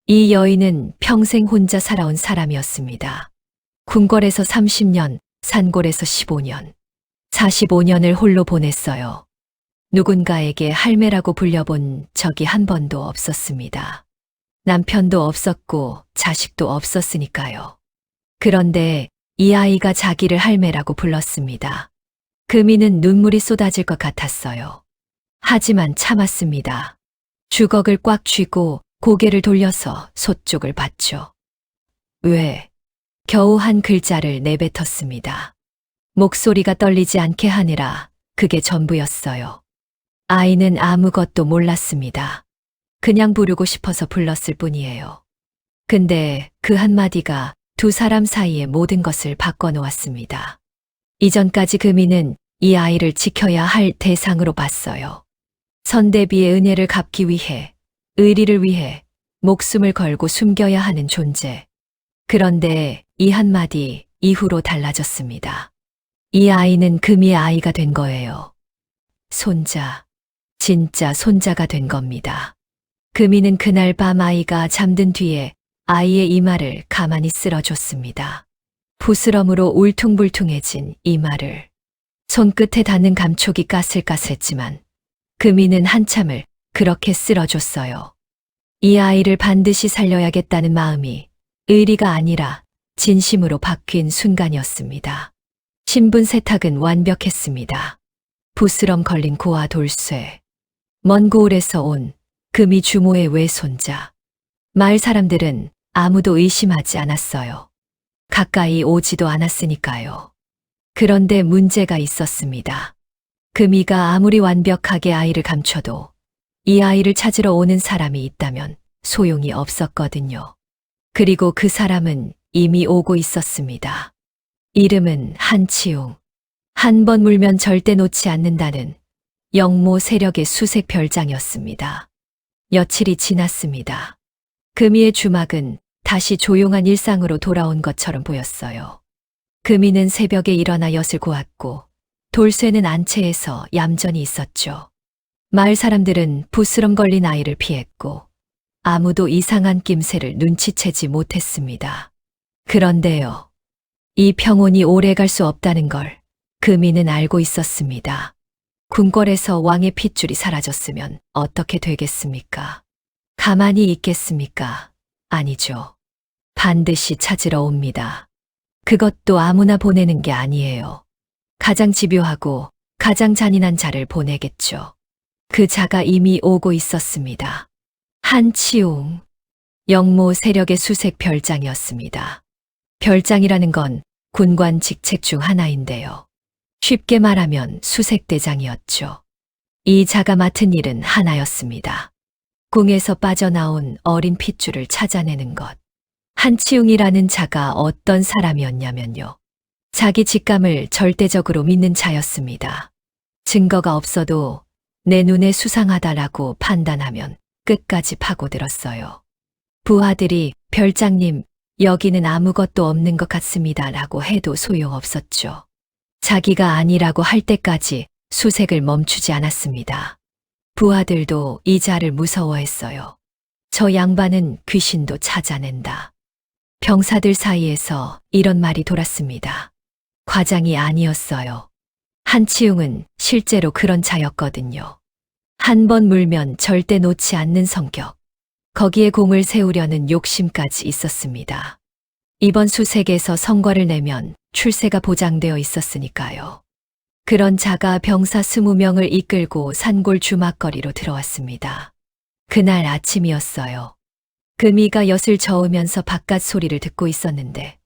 이 여인은 평생 혼자 살아온 사람이었습니다. 궁궐에서 30년, 산골에서 15년, 45년을 홀로 보냈어요. 누군가에게 할매라고 불려본 적이 한 번도 없었습니다. 남편도 없었고 자식도 없었으니까요. 그런데 이 아이가 자기를 할매라고 불렀습니다. 금이는 눈물이 쏟아질 것 같았어요. 하지만 참았습니다. 주걱을 꽉 쥐고 고개를 돌려서 솥쪽을 봤죠. 왜? 겨우 한 글자를 내뱉었습니다. 목소리가 떨리지 않게 하느라 그게 전부였어요. 아이는 아무것도 몰랐습니다. 그냥 부르고 싶어서 불렀을 뿐이에요. 근데 그 한마디가 두 사람 사이의 모든 것을 바꿔놓았습니다. 이전까지 금이는 이 아이를 지켜야 할 대상으로 봤어요. 선대비의 은혜를 갚기 위해, 의리를 위해 목숨을 걸고 숨겨야 하는 존재. 그런데 이 한마디 이후로 달라졌습니다. 이 아이는 금이의 아이가 된 거예요. 손자, 진짜 손자가 된 겁니다. 금이는 그날 밤 아이가 잠든 뒤에 아이의 이마를 가만히 쓸어줬습니다. 부스럼으로 울퉁불퉁해진 이마를. 손끝에 닿는 감촉이 까슬까슬했지만 금이는 한참을 그렇게 쓸어줬어요. 이 아이를 반드시 살려야겠다는 마음이 의리가 아니라 진심으로 바뀐 순간이었습니다. 신분 세탁은 완벽했습니다. 부스럼 걸린 고아 돌쇠. 먼 고을에서 온 금이 주모의 외손자. 마을 사람들은 아무도 의심하지 않았어요. 가까이 오지도 않았으니까요. 그런데 문제가 있었습니다. 금이가 아무리 완벽하게 아이를 감춰도 이 아이를 찾으러 오는 사람이 있다면 소용이 없었거든요. 그리고 그 사람은 이미 오고 있었습니다. 이름은 한치웅. 한 번 물면 절대 놓지 않는다는 영모 세력의 수색 별장이었습니다. 며칠이 지났습니다. 금이의 주막은 다시 조용한 일상으로 돌아온 것처럼 보였어요. 금이는 새벽에 일어나 엿을 고았고 돌쇠는 안채에서 얌전히 있었죠. 마을 사람들은 부스럼 걸린 아이를 피했고 아무도 이상한 낌새를 눈치채지 못했습니다. 그런데요. 이 평온이 오래갈 수 없다는 걸 금이는 알고 있었습니다. 궁궐에서 왕의 핏줄이 사라졌으면 어떻게 되겠습니까? 가만히 있겠습니까? 아니죠. 반드시 찾으러 옵니다. 그것도 아무나 보내는 게 아니에요. 가장 집요하고 가장 잔인한 자를 보내겠죠. 그 자가 이미 오고 있었습니다. 한치웅. 영모 세력의 수색 별장이었습니다. 별장이라는 건 군관 직책 중 하나인데요. 쉽게 말하면 수색대장이었죠. 이 자가 맡은 일은 하나였습니다. 궁에서 빠져나온 어린 핏줄을 찾아내는 것. 한치웅이라는 자가 어떤 사람이었냐면요. 자기 직감을 절대적으로 믿는 자였습니다. 증거가 없어도 내 눈에 수상하다라고 판단하면 끝까지 파고들었어요. 부하들이 별장님, 여기는 아무것도 없는 것 같습니다라고 해도 소용없었죠. 자기가 아니라고 할 때까지 수색을 멈추지 않았습니다. 부하들도 이 자를 무서워했어요. 저 양반은 귀신도 찾아낸다. 병사들 사이에서 이런 말이 돌았습니다. 과장이 아니었어요. 한치웅은 실제로 그런 자였거든요. 한 번 물면 절대 놓지 않는 성격. 거기에 공을 세우려는 욕심까지 있었습니다. 이번 수색에서 성과를 내면 출세가 보장되어 있었으니까요. 그런 자가 병사 20명을 이끌고 산골 주막거리로 들어왔습니다. 그날 아침이었어요. 금이가 엿을 저으면서 바깥 소리를 듣고 있었는데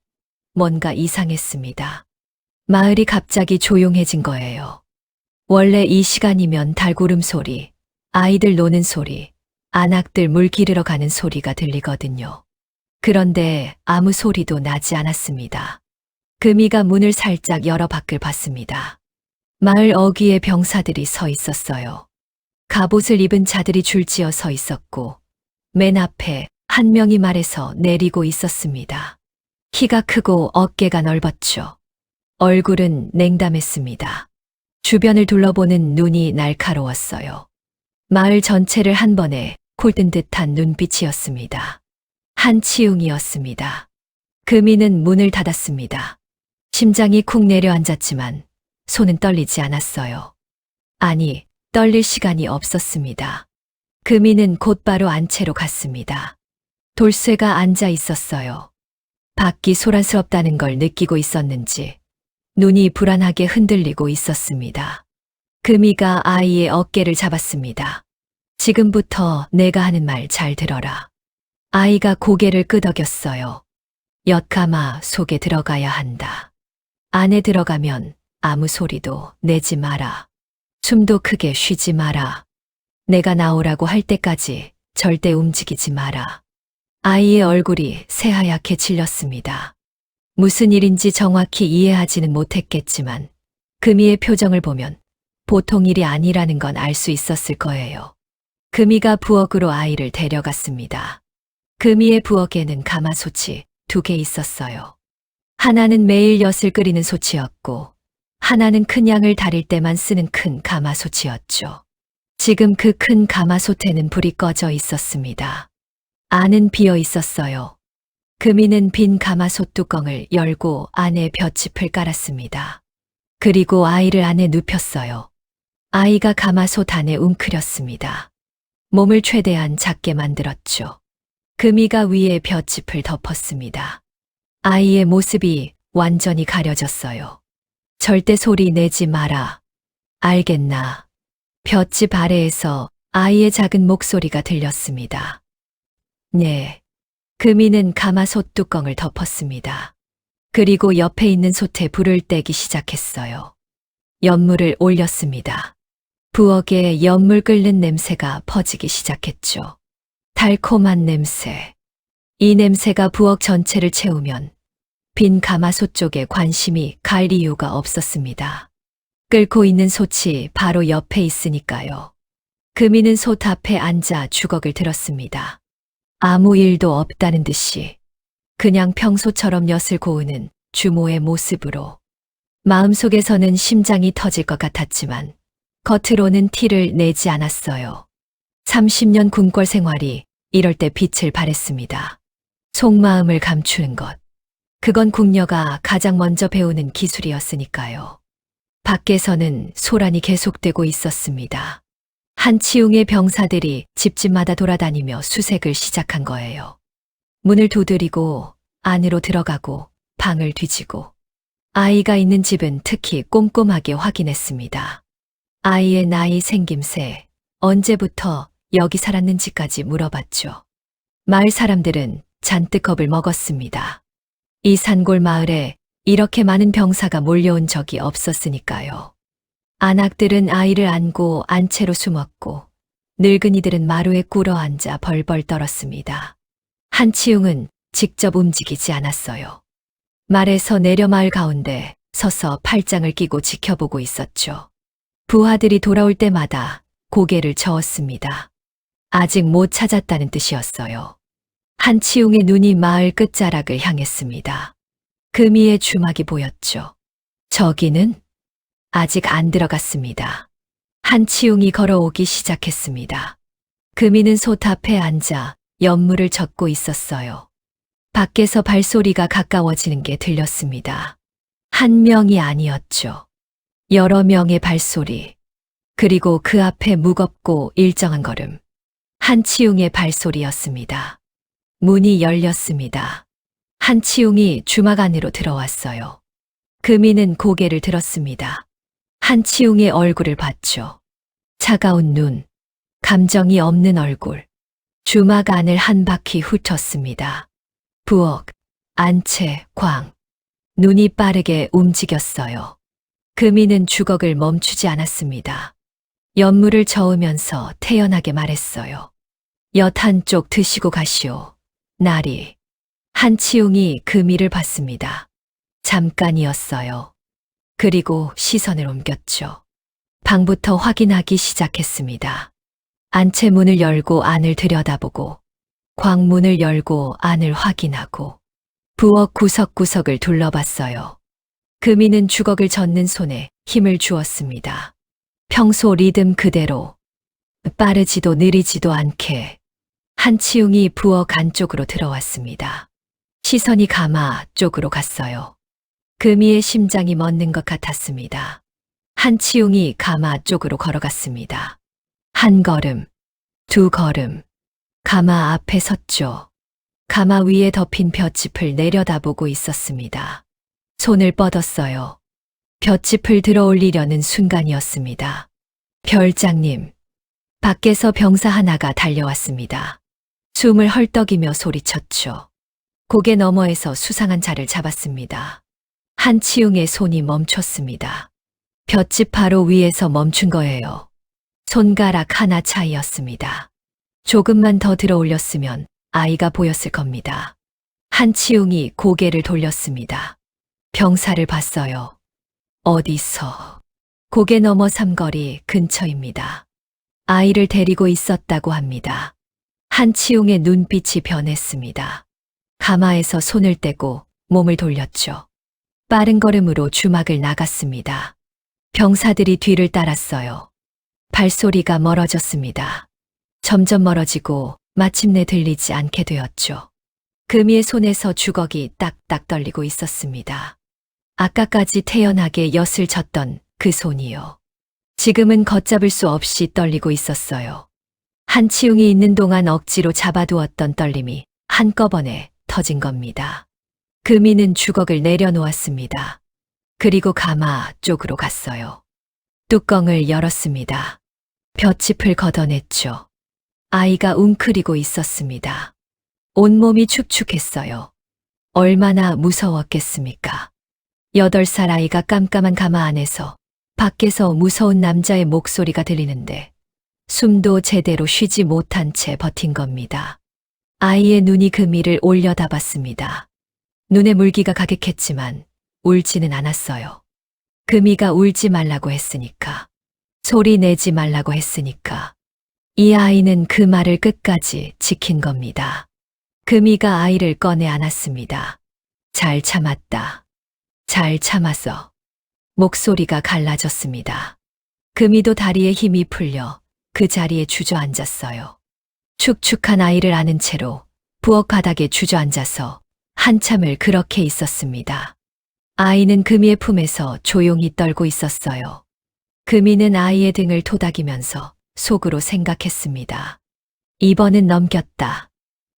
뭔가 이상했습니다. 마을이 갑자기 조용해진 거예요. 원래 이 시간이면 달구름 소리, 아이들 노는 소리, 안악들 물 기르러 가는 소리가 들리거든요. 그런데 아무 소리도 나지 않았습니다. 금이가 문을 살짝 열어 밖을 봤습니다. 마을 어귀에 병사들이 서 있었어요. 갑옷을 입은 자들이 줄지어 서 있었고, 맨 앞에 한 명이 말에서 내리고 있었습니다. 키가 크고 어깨가 넓었죠. 얼굴은 냉담했습니다. 주변을 둘러보는 눈이 날카로웠어요. 마을 전체를 한 번에 콜든 듯한 눈빛이었습니다. 한치웅이었습니다. 금이는 문을 닫았습니다. 심장이 쿵 내려앉았지만 손은 떨리지 않았어요. 아니, 떨릴 시간이 없었습니다. 금이는 곧바로 안채로 갔습니다. 돌쇠가 앉아 있었어요. 밖이 소란스럽다는 걸 느끼고 있었는지 눈이 불안하게 흔들리고 있었습니다. 금이가 아이의 어깨를 잡았습니다. 지금부터 내가 하는 말 잘 들어라. 아이가 고개를 끄덕였어요. 엿가마 속에 들어가야 한다. 안에 들어가면 아무 소리도 내지 마라. 숨도 크게 쉬지 마라. 내가 나오라고 할 때까지 절대 움직이지 마라. 아이의 얼굴이 새하얗게 질렸습니다. 무슨 일인지 정확히 이해하지는 못했겠지만 금이의 표정을 보면 보통 일이 아니라는 건 알 수 있었을 거예요. 금이가 부엌으로 아이를 데려갔습니다. 금이의 부엌에는 가마솥이 2개 있었어요. 하나는 매일 엿을 끓이는 솥이었고 하나는 큰 양을 다릴 때만 쓰는 큰 가마솥이었죠. 지금 그 큰 가마솥에는 불이 꺼져 있었습니다. 안은 비어 있었어요. 금이는 빈 가마솥 뚜껑을 열고 안에 볏짚을 깔았습니다. 그리고 아이를 안에 눕혔어요. 아이가 가마솥 안에 웅크렸습니다. 몸을 최대한 작게 만들었죠. 금이가 위에 볏짚을 덮었습니다. 아이의 모습이 완전히 가려졌어요. 절대 소리 내지 마라. 알겠나? 볏짚 아래에서 아이의 작은 목소리가 들렸습니다. 네. 금이는 가마솥 뚜껑을 덮었습니다. 그리고 옆에 있는 솥에 불을 떼기 시작했어요. 연물을 올렸습니다. 부엌에 연물 끓는 냄새가 퍼지기 시작했죠. 달콤한 냄새. 이 냄새가 부엌 전체를 채우면 빈 가마솥 쪽에 관심이 갈 이유가 없었습니다. 끓고 있는 솥이 바로 옆에 있으니까요. 금이는 솥 앞에 앉아 주걱을 들었습니다. 아무 일도 없다는 듯이 그냥 평소처럼 엿을 고우는 주모의 모습으로 마음속에서는 심장이 터질 것 같았지만 겉으로는 티를 내지 않았어요. 30년 군궐 생활이 이럴 때 빛을 발했습니다. 속마음을 감추는 것. 그건 궁녀가 가장 먼저 배우는 기술이었으니까요. 밖에서는 소란이 계속되고 있었습니다. 한치웅의 병사들이 집집마다 돌아다니며 수색을 시작한 거예요. 문을 두드리고 안으로 들어가고 방을 뒤지고 아이가 있는 집은 특히 꼼꼼하게 확인했습니다. 아이의 나이, 생김새, 언제부터 여기 살았는지까지 물어봤죠. 마을 사람들은 잔뜩 겁을 먹었습니다. 이 산골 마을에 이렇게 많은 병사가 몰려온 적이 없었으니까요. 안악들은 아이를 안고 안채로 숨었고 늙은이들은 마루에 꿇어 앉아 벌벌 떨었습니다. 한치웅은 직접 움직이지 않았어요. 말에서 내려 마을 가운데 서서 팔짱을 끼고 지켜보고 있었죠. 부하들이 돌아올 때마다 고개를 저었습니다. 아직 못 찾았다는 뜻이었어요. 한치웅의 눈이 마을 끝자락을 향했습니다. 금이의 주막이 보였죠. 저기는 아직 안 들어갔습니다. 한치웅이 걸어오기 시작했습니다. 금이는 솥 앞에 앉아 연물을 젓고 있었어요. 밖에서 발소리가 가까워지는 게 들렸습니다. 한 명이 아니었죠. 여러 명의 발소리, 그리고 그 앞에 무겁고 일정한 걸음. 한치웅의 발소리였습니다. 문이 열렸습니다. 한치웅이 주막 안으로 들어왔어요. 금이는 고개를 들었습니다. 한치웅의 얼굴을 봤죠. 차가운 눈, 감정이 없는 얼굴. 주막 안을 한 바퀴 훑었습니다. 부엌, 안채, 광. 눈이 빠르게 움직였어요. 금이는 주걱을 멈추지 않았습니다. 연물을 저으면서 태연하게 말했어요. 엿 한쪽 드시고 가시오. 나리. 한치웅이 금이를 봤습니다. 잠깐이었어요. 그리고 시선을 옮겼죠. 방부터 확인하기 시작했습니다. 안채문을 열고 안을 들여다보고, 광문을 열고 안을 확인하고, 부엌 구석구석을 둘러봤어요. 금이는 주걱을 젓는 손에 힘을 주었습니다. 평소 리듬 그대로, 빠르지도 느리지도 않게. 한치웅이 부엌 안쪽으로 들어왔습니다. 시선이 가마 쪽으로 갔어요. 금이의 심장이 멎는 것 같았습니다. 한치웅이 가마 쪽으로 걸어갔습니다. 한 걸음, 두 걸음, 가마 앞에 섰죠. 가마 위에 덮인 볏짚을 내려다보고 있었습니다. 손을 뻗었어요. 볏짚을 들어 올리려는 순간이었습니다. 별장님. 밖에서 병사 하나가 달려왔습니다. 숨을 헐떡이며 소리쳤죠. 고개 너머에서 수상한 자를 잡았습니다. 한치웅의 손이 멈췄습니다. 볏짚 바로 위에서 멈춘 거예요. 손가락 하나 차이였습니다. 조금만 더 들어 올렸으면 아이가 보였을 겁니다. 한치웅이 고개를 돌렸습니다. 병사를 봤어요. 어디서? 고개 너머 삼거리 근처입니다. 아이를 데리고 있었다고 합니다. 한치웅의 눈빛이 변했습니다. 가마에서 손을 떼고 몸을 돌렸죠. 빠른 걸음으로 주막을 나갔습니다. 병사들이 뒤를 따랐어요. 발소리가 멀어졌습니다. 점점 멀어지고 마침내 들리지 않게 되었죠. 금이의 손에서 주걱이 딱딱 떨리고 있었습니다. 아까까지 태연하게 엿을 젓던 그 손이요. 지금은 걷잡을 수 없이 떨리고 있었어요. 한치웅이 있는 동안 억지로 잡아두었던 떨림이 한꺼번에 터진 겁니다. 금이는 주걱을 내려놓았습니다. 그리고 가마 쪽으로 갔어요. 뚜껑을 열었습니다. 볏짚을 걷어냈죠. 아이가 웅크리고 있었습니다. 온몸이 축축했어요. 얼마나 무서웠겠습니까? 8살 아이가 깜깜한 가마 안에서 밖에서 무서운 남자의 목소리가 들리는데 숨도 제대로 쉬지 못한 채 버틴 겁니다. 아이의 눈이 금이를 올려다봤습니다. 눈에 물기가 가득했지만 울지는 않았어요. 금이가 울지 말라고 했으니까, 소리 내지 말라고 했으니까. 이 아이는 그 말을 끝까지 지킨 겁니다. 금이가 아이를 꺼내 안았습니다. 잘 참았다. 잘 참았어. 목소리가 갈라졌습니다. 금이도 다리에 힘이 풀려 그 자리에 주저앉았어요. 축축한 아이를 안은 채로 부엌 바닥에 주저앉아서 한참을 그렇게 있었습니다. 아이는 금이의 품에서 조용히 떨고 있었어요. 금이는 아이의 등을 토닥이면서 속으로 생각했습니다. 이번은 넘겼다.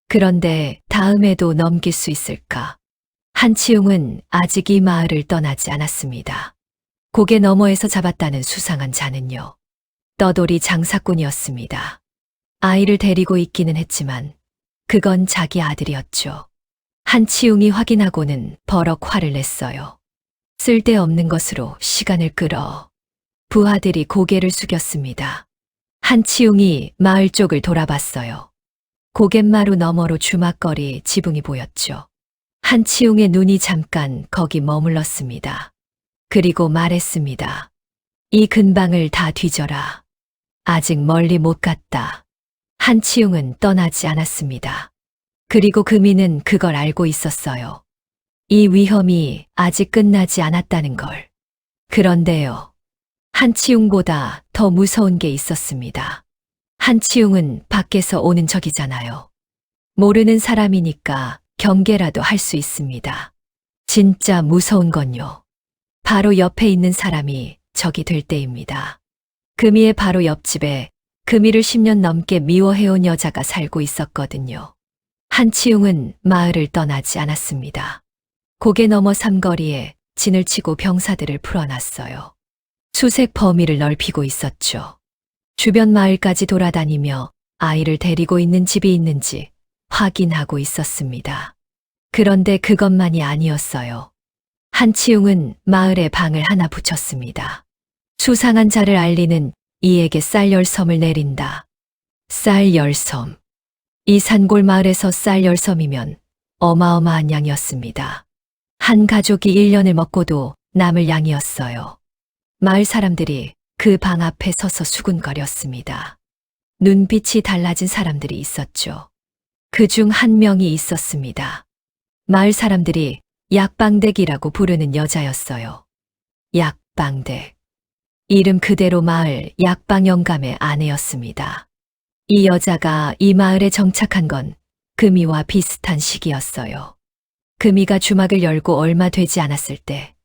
그런데 다음에도 넘길 수 있을까? 한치웅은 아직 이 마을을 떠나지 않았습니다. 고개 너머에서 잡았다는 수상한 자는요. 떠돌이 장사꾼이었습니다. 아이를 데리고 있기는 했지만 그건 자기 아들이었죠. 한치웅이 확인하고는 버럭 화를 냈어요. 쓸데없는 것으로 시간을 끌어. 부하들이 고개를 숙였습니다. 한치웅이 마을 쪽을 돌아봤어요. 고갯마루 너머로 주막거리 지붕이 보였죠. 한치웅의 눈이 잠깐 거기 머물렀습니다. 그리고 말했습니다. 이 근방을 다 뒤져라. 아직 멀리 못 갔다. 한치웅은 떠나지 않았습니다. 그리고 금이는 그걸 알고 있었어요. 이 위험이 아직 끝나지 않았다는 걸. 그런데요. 한치웅보다 더 무서운 게 있었습니다. 한치웅은 밖에서 오는 적이잖아요. 모르는 사람이니까 경계라도 할 수 있습니다. 진짜 무서운 건요. 바로 옆에 있는 사람이 적이 될 때입니다. 금이의 바로 옆집에 금이를 10년 넘게 미워해온 여자가 살고 있었거든요. 한치웅은 마을을 떠나지 않았습니다. 고개 너머 삼거리에 진을 치고 병사들을 풀어놨어요. 수색 범위를 넓히고 있었죠. 주변 마을까지 돌아다니며 아이를 데리고 있는 집이 있는지 확인하고 있었습니다. 그런데 그것만이 아니었어요. 한치웅은 마을에 방을 하나 붙였습니다. 수상한 자를 알리는 이에게 쌀열섬을 내린다. 쌀열섬. 이 산골 마을에서 쌀열섬이면 어마어마한 양이었습니다. 한 가족이 1년을 먹고도 남을 양이었어요. 마을 사람들이 그 방 앞에 서서 수군거렸습니다. 눈빛이 달라진 사람들이 있었죠. 그중 한 명이 있었습니다. 마을 사람들이 약방댁이라고 부르는 여자였어요. 약방댁. 이름 그대로 마을 약방영감의 아내였습니다. 이 여자가 이 마을에 정착한 건 금이와 비슷한 시기였어요. 금이가 주막을 열고 얼마 되지 않았을 때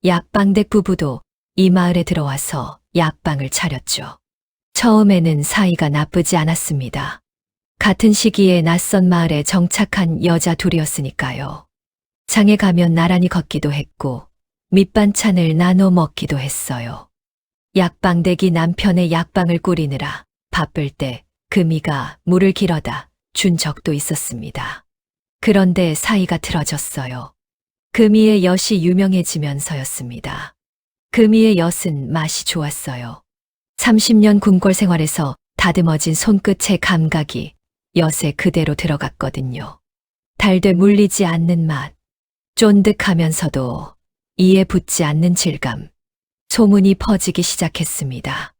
약방댁 부부도 이 마을에 들어와서 약방을 차렸죠. 처음에는 사이가 나쁘지 않았습니다. 같은 시기에 낯선 마을에 정착한 여자 둘이었으니까요. 장에 가면 나란히 걷기도 했고 밑반찬을 나눠 먹기도 했어요. 약방댁이 남편의 약방을 꾸리느라 바쁠 때 금이가 물을 길어다 준 적도 있었습니다. 그런데 사이가 틀어졌어요. 금이의 엿이 유명해지면서였습니다. 금이의 엿은 맛이 좋았어요. 30년 궁궐 생활에서 다듬어진 손끝의 감각이 엿에 그대로 들어갔거든요. 달되 물리지 않는 맛, 쫀득하면서도 이에 붙지 않는 질감. 소문이 퍼지기 시작했습니다.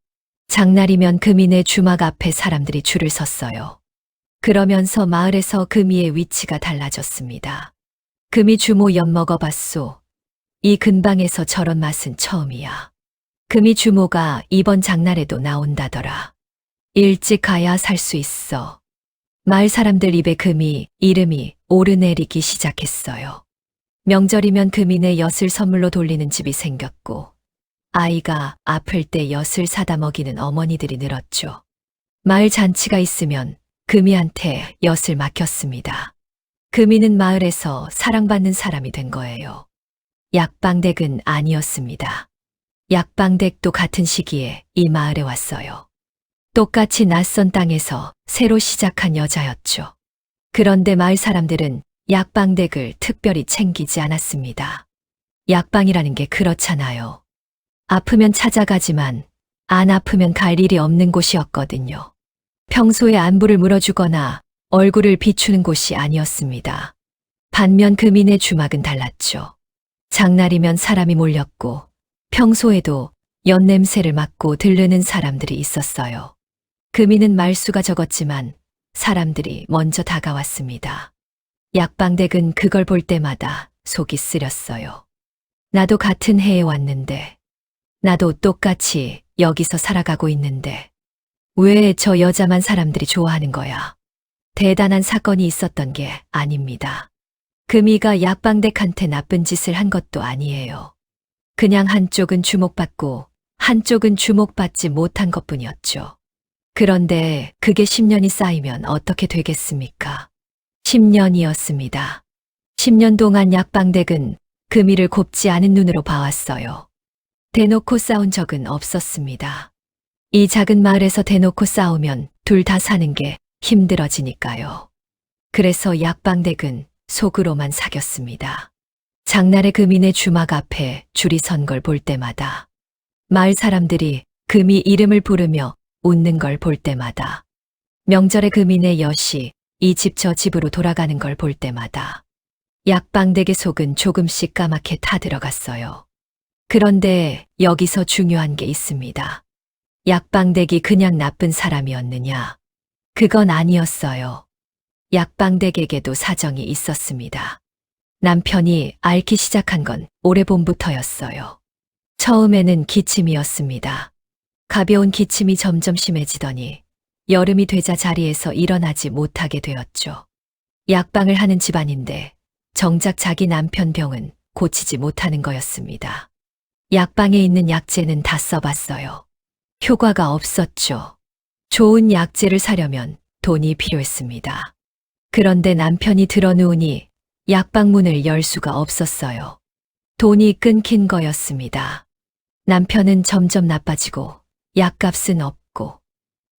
장날이면 금이네 주막 앞에 사람들이 줄을 섰어요. 그러면서 마을에서 금이의 위치가 달라졌습니다. 금이 주모 엿 먹어봤소. 이 근방에서 저런 맛은 처음이야. 금이 주모가 이번 장날에도 나온다더라. 일찍 가야 살 수 있어. 마을 사람들 입에 금이 이름이 오르내리기 시작했어요. 명절이면 금이네 엿을 선물로 돌리는 집이 생겼고 아이가 아플 때 엿을 사다 먹이는 어머니들이 늘었죠. 마을 잔치가 있으면 금이한테 엿을 맡겼습니다. 금이는 마을에서 사랑받는 사람이 된 거예요. 약방댁은 아니었습니다. 약방댁도 같은 시기에 이 마을에 왔어요. 똑같이 낯선 땅에서 새로 시작한 여자였죠. 그런데 마을 사람들은 약방댁을 특별히 챙기지 않았습니다. 약방이라는 게 그렇잖아요. 아프면 찾아가지만 안 아프면 갈 일이 없는 곳이었거든요. 평소에 안부를 물어주거나 얼굴을 비추는 곳이 아니었습니다. 반면 금이네 주막은 달랐죠. 장날이면 사람이 몰렸고 평소에도 엿냄새를 맡고 들르는 사람들이 있었어요. 금이는 말수가 적었지만 사람들이 먼저 다가왔습니다. 약방댁은 그걸 볼 때마다 속이 쓰렸어요. 나도 같은 해에 왔는데, 나도 똑같이 여기서 살아가고 있는데, 왜 저 여자만 사람들이 좋아하는 거야? 대단한 사건이 있었던 게 아닙니다. 금이가 약방댁한테 나쁜 짓을 한 것도 아니에요. 그냥 한쪽은 주목받고 한쪽은 주목받지 못한 것뿐이었죠. 그런데 그게 10년이 쌓이면 어떻게 되겠습니까? 10년이었습니다. 10년 동안 약방댁은 금이를 곱지 않은 눈으로 봐왔어요. 대놓고 싸운 적은 없었습니다. 이 작은 마을에서 대놓고 싸우면 둘 다 사는 게 힘들어지니까요. 그래서 약방댁은 속으로만 사귀었습니다. 장날에 금이네 주막 앞에 줄이 선 걸 볼 때마다, 마을 사람들이 금이 이름을 부르며 웃는 걸 볼 때마다, 명절에 금이네 엿이 이 집 저 집으로 돌아가는 걸 볼 때마다 약방댁의 속은 조금씩 까맣게 타들어갔어요. 그런데 여기서 중요한 게 있습니다. 약방댁이 그냥 나쁜 사람이었느냐? 그건 아니었어요. 약방댁에게도 사정이 있었습니다. 남편이 앓기 시작한 건 오래 봄부터였어요. 처음에는 기침이었습니다. 가벼운 기침이 점점 심해지더니 여름이 되자 자리에서 일어나지 못하게 되었죠. 약방을 하는 집안인데 정작 자기 남편 병은 고치지 못하는 거였습니다. 약방에 있는 약재는 다 써봤어요. 효과가 없었죠. 좋은 약재를 사려면 돈이 필요했습니다. 그런데 남편이 들어누우니 약방 문을 열 수가 없었어요. 돈이 끊긴 거였습니다. 남편은 점점 나빠지고 약값은 없고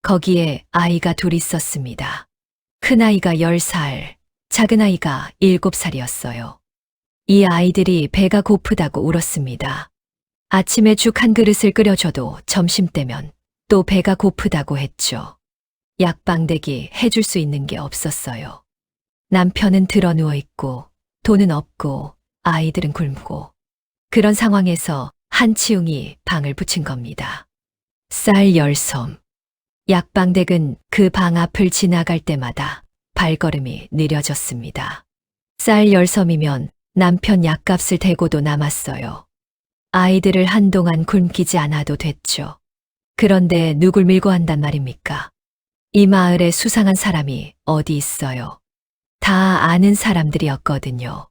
거기에 아이가 둘 있었습니다. 큰아이가 10살, 작은아이가 7살이었어요. 이 아이들이 배가 고프다고 울었습니다. 아침에 죽 한 그릇을 끓여줘도 점심때면 또 배가 고프다고 했죠. 약방대기 해줄 수 있는 게 없었어요. 남편은 드러누워 있고 돈은 없고 아이들은 굶고 그런 상황에서 한치웅이 방을 붙인 겁니다. 쌀 10섬. 약방댁은 그 방 앞을 지나갈 때마다 발걸음이 느려졌습니다. 쌀 10섬이면 남편 약값을 대고도 남았어요. 아이들을 한동안 굶기지 않아도 됐죠. 그런데 누굴 밀고 한단 말입니까? 이 마을에 수상한 사람이 어디 있어요? 다 아는 사람들이었거든요.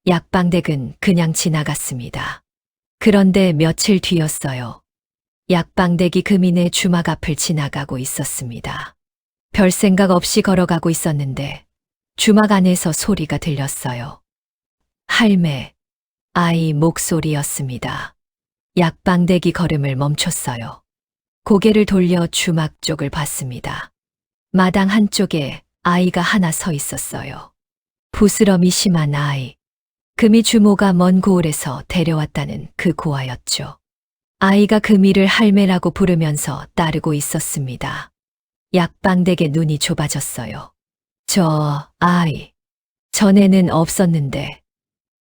약방댁은 그냥 지나갔습니다. 그런데 며칠 뒤였어요. 약방댁이 금인의 주막 앞을 지나가고 있었습니다. 별 생각 없이 걸어가고 있었는데 주막 안에서 소리가 들렸어요. 할매, 아이 목소리였습니다. 약방댁이 걸음을 멈췄어요. 고개를 돌려 주막 쪽을 봤습니다. 마당 한쪽에 아이가 하나 서 있었어요. 부스럼이 심한 아이. 금이 주모가 먼 고을에서 데려왔다는 그 고아였죠. 아이가 금이를 할매라고 부르면서 따르고 있었습니다. 약방댁의 눈이 좁아졌어요. 저 아이, 전에는 없었는데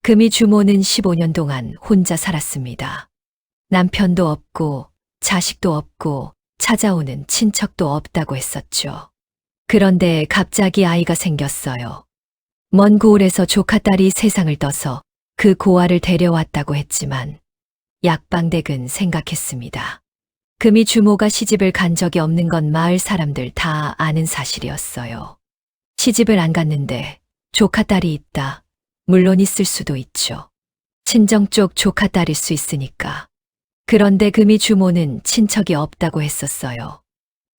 금이 주모는 15년 동안 혼자 살았습니다. 남편도 없고 자식도 없고 찾아오는 친척도 없다고 했었죠. 그런데 갑자기 아이가 생겼어요. 먼 고을에서 조카딸이 세상을 떠서 그 고아를 데려왔다고 했지만 약방댁은 생각했습니다. 금이 주모가 시집을 간 적이 없는 건 마을 사람들 다 아는 사실이었어요. 시집을 안 갔는데 조카딸이 있다. 물론 있을 수도 있죠. 친정 쪽 조카딸일 수 있으니까. 그런데 금이 주모는 친척이 없다고 했었어요.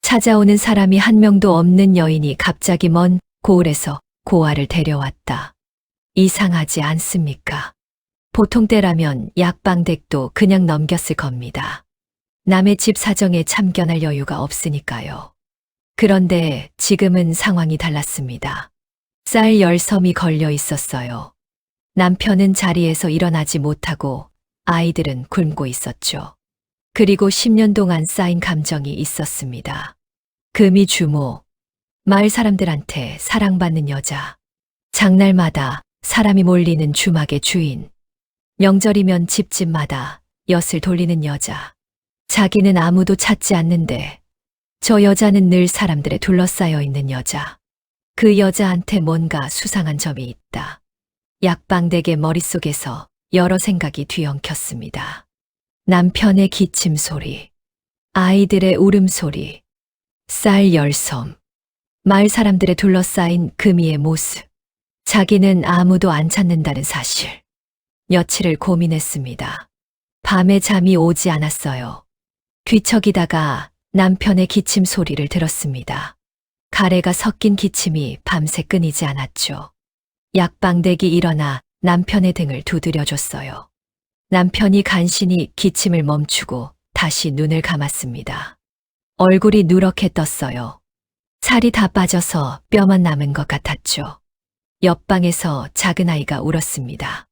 찾아오는 사람이 한 명도 없는 여인이 갑자기 먼 고을에서 고아를 데려왔다. 이상하지 않습니까? 보통 때라면 약방댁도 그냥 넘겼을 겁니다. 남의 집 사정에 참견할 여유가 없으니까요. 그런데 지금은 상황이 달랐습니다. 쌀 10섬이 걸려 있었어요. 남편은 자리에서 일어나지 못하고 아이들은 굶고 있었죠. 그리고 10년 동안 쌓인 감정이 있었습니다. 금이 주모, 마을 사람들한테 사랑받는 여자, 장날마다 사람이 몰리는 주막의 주인, 명절이면 집집마다 엿을 돌리는 여자. 자기는 아무도 찾지 않는데 저 여자는 늘 사람들에 둘러싸여 있는 여자. 그 여자한테 뭔가 수상한 점이 있다. 약방댁의 머릿속에서 여러 생각이 뒤엉켰습니다. 남편의 기침 소리, 아이들의 울음소리, 쌀 10섬, 마을 사람들에 둘러싸인 금이의 모습. 자기는 아무도 안 찾는다는 사실. 며칠을 고민했습니다. 밤에 잠이 오지 않았어요. 뒤척이다가 남편의 기침 소리를 들었습니다. 가래가 섞인 기침이 밤새 끊이지 않았죠. 약방댁이 일어나 남편의 등을 두드려줬어요. 남편이 간신히 기침을 멈추고 다시 눈을 감았습니다. 얼굴이 누렇게 떴어요. 살이 다 빠져서 뼈만 남은 것 같았죠. 옆방에서 작은 아이가 울었습니다.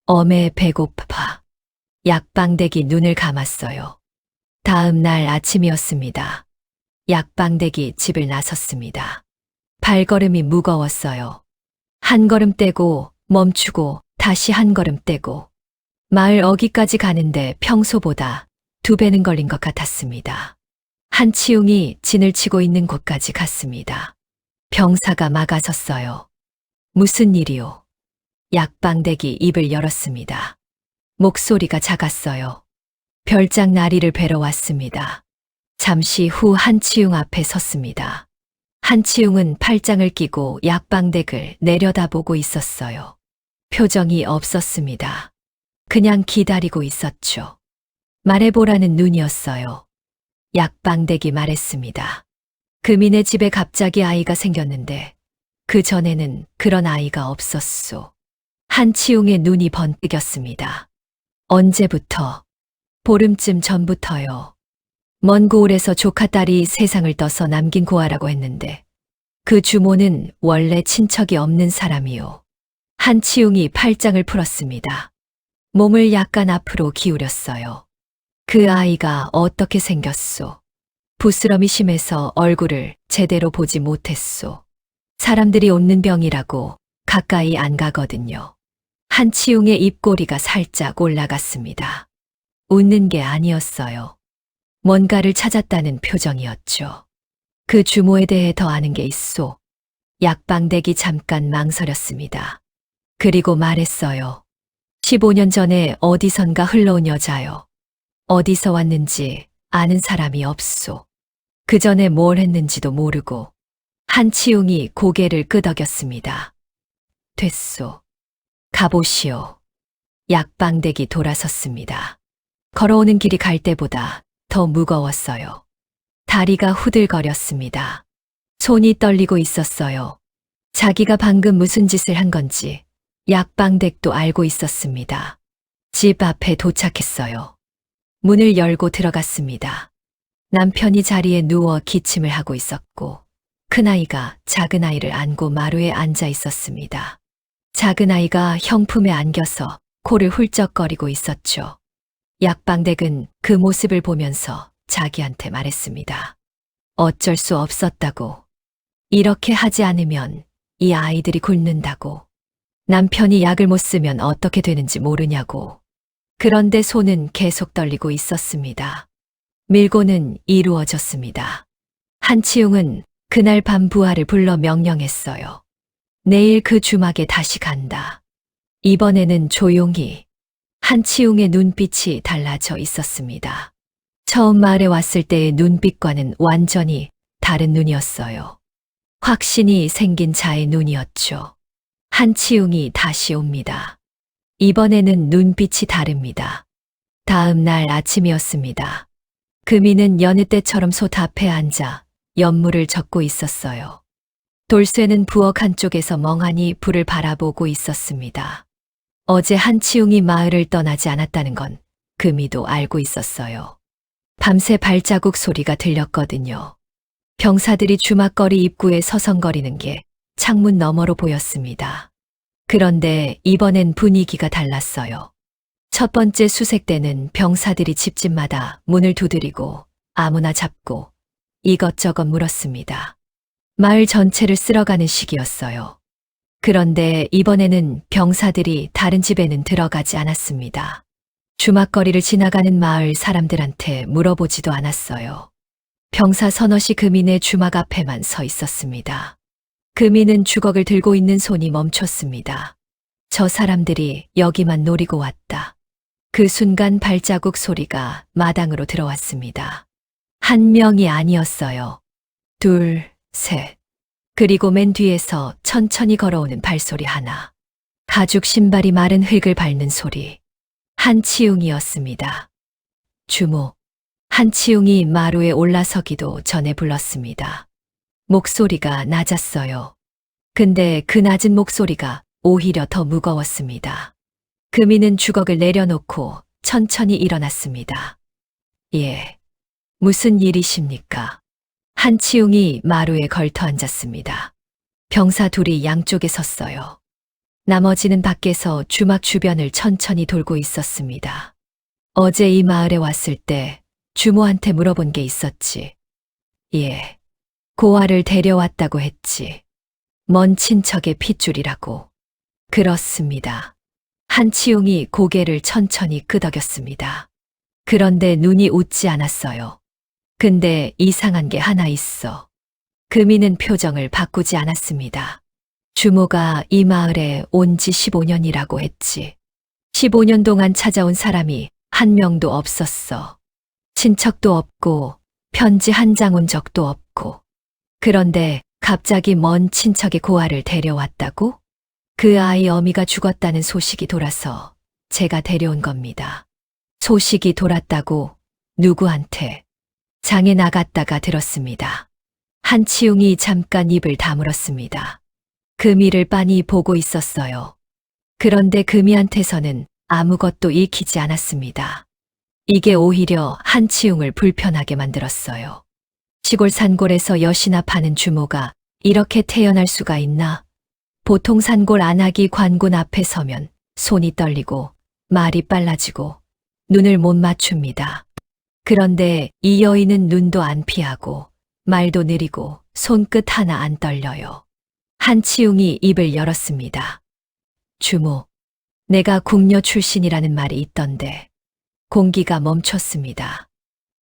엄에 배고파. 약방댁이 눈을 감았어요. 다음 날 아침이었습니다. 약방댁이 집을 나섰습니다. 발걸음이 무거웠어요. 한 걸음 떼고 멈추고 다시 한 걸음 떼고 마을 어귀까지 가는데 평소보다 2배는 걸린 것 같았습니다. 한치웅이 진을 치고 있는 곳까지 갔습니다. 병사가 막아섰어요. 무슨 일이오? 약방댁이 입을 열었습니다. 목소리가 작았어요. 별장 나리를 뵈러 왔습니다. 잠시 후 한치웅 앞에 섰습니다. 한치웅은 팔짱을 끼고 약방댁을 내려다보고 있었어요. 표정이 없었습니다. 그냥 기다리고 있었죠. 말해보라는 눈이었어요. 약방댁이 말했습니다. 금인의 집에 갑자기 아이가 생겼는데 그 전에는 그런 아이가 없었소. 한치웅의 눈이 번뜩였습니다. 언제부터? 보름쯤 전부터요. 먼 고을에서 조카딸이 세상을 떠서 남긴 고아라고 했는데 그 주모는 원래 친척이 없는 사람이요. 한치웅이 팔짱을 풀었습니다. 몸을 약간 앞으로 기울였어요. 그 아이가 어떻게 생겼소? 부스럼이 심해서 얼굴을 제대로 보지 못했소. 사람들이 웃는 병이라고 가까이 안 가거든요. 한치웅의 입꼬리가 살짝 올라갔습니다. 웃는 게 아니었어요. 뭔가를 찾았다는 표정이었죠. 그 주모에 대해 더 아는 게 있소. 약방댁이 잠깐 망설였습니다. 그리고 말했어요. 15년 전에 어디선가 흘러온 여자요. 어디서 왔는지 아는 사람이 없소. 그 전에 뭘 했는지도 모르고. 한치웅이 고개를 끄덕였습니다. 됐소. 가보시오. 약방댁이 돌아섰습니다. 걸어오는 길이 갈 때보다 더 무거웠어요. 다리가 후들거렸습니다. 손이 떨리고 있었어요. 자기가 방금 무슨 짓을 한 건지 약방댁도 알고 있었습니다. 집 앞에 도착했어요. 문을 열고 들어갔습니다. 남편이 자리에 누워 기침을 하고 있었고 큰아이가 작은아이를 안고 마루에 앉아 있었습니다. 작은아이가 형 품에 안겨서 코를 훌쩍거리고 있었죠. 약방댁은 그 모습을 보면서 자기한테 말했습니다. 어쩔 수 없었다고. 이렇게 하지 않으면 이 아이들이 굶는다고. 남편이 약을 못 쓰면 어떻게 되는지 모르냐고. 그런데 손은 계속 떨리고 있었습니다. 밀고는 이루어졌습니다. 한치웅은 그날 밤 부하를 불러 명령했어요. 내일 그 주막에 다시 간다. 이번에는 조용히. 한치웅의 눈빛이 달라져 있었습니다. 처음 마을에 왔을 때의 눈빛과는 완전히 다른 눈이었어요. 확신이 생긴 자의 눈이었죠. 한치웅이 다시 옵니다. 이번에는 눈빛이 다릅니다. 다음 날 아침이었습니다. 금이는 여느 때처럼 솥 앞에 앉아 연물을 적고 있었어요. 돌쇠는 부엌 한쪽에서 멍하니 불을 바라보고 있었습니다. 어제 한치웅이 마을을 떠나지 않았다는 건 금이도 알고 있었어요. 밤새 발자국 소리가 들렸거든요. 병사들이 주막거리 입구에 서성거리는 게 창문 너머로 보였습니다. 그런데 이번엔 분위기가 달랐어요. 첫 번째 수색 때는 병사들이 집집마다 문을 두드리고 아무나 잡고 이것저것 물었습니다. 마을 전체를 쓸어가는 시기였어요. 그런데 이번에는 병사들이 다른 집에는 들어가지 않았습니다. 주막거리를 지나가는 마을 사람들한테 물어보지도 않았어요. 병사 서너시 금인의 주막 앞에만 서 있었습니다. 금인은 주걱을 들고 있는 손이 멈췄습니다. 저 사람들이 여기만 노리고 왔다. 그 순간 발자국 소리가 마당으로 들어왔습니다. 한 명이 아니었어요. 둘, 셋. 그리고 맨 뒤에서 천천히 걸어오는 발소리 하나. 가죽 신발이 마른 흙을 밟는 소리. 한치웅이었습니다. 주모. 한치웅이 마루에 올라서기도 전에 불렀습니다. 목소리가 낮았어요. 근데 그 낮은 목소리가 오히려 더 무거웠습니다. 금이는 주걱을 내려놓고 천천히 일어났습니다. 예. 무슨 일이십니까? 한치웅이 마루에 걸터 앉았습니다. 병사 둘이 양쪽에 섰어요. 나머지는 밖에서 주막 주변을 천천히 돌고 있었습니다. 어제 이 마을에 왔을 때 주모한테 물어본 게 있었지. 예. 고아를 데려왔다고 했지. 먼 친척의 핏줄이라고. 그렇습니다. 한치웅이 고개를 천천히 끄덕였습니다. 그런데 눈이 웃지 않았어요. 근데 이상한 게 하나 있어. 금이는 표정을 바꾸지 않았습니다. 주모가 이 마을에 온 지 15년이라고 했지. 15년 동안 찾아온 사람이 한 명도 없었어. 친척도 없고 편지 한 장 온 적도 없고. 그런데 갑자기 먼 친척의 고아를 데려왔다고? 그 아이 어미가 죽었다는 소식이 돌아서 제가 데려온 겁니다. 소식이 돌았다고 누구한테? 장에 나갔다가 들었습니다. 한치웅이 잠깐 입을 다물었습니다. 금이를 빤히 보고 있었어요. 그런데 금이한테서는 아무것도 읽히지 않았습니다. 이게 오히려 한치웅을 불편하게 만들었어요. 시골 산골에서 여시나 파는 주모가 이렇게 태어날 수가 있나? 보통 산골 안하기 관군 앞에 서면 손이 떨리고 말이 빨라지고 눈을 못 맞춥니다. 그런데 이 여인은 눈도 안 피하고 말도 느리고 손끝 하나 안 떨려요. 한치웅이 입을 열었습니다. 주모, 내가 궁녀 출신이라는 말이 있던데. 공기가 멈췄습니다.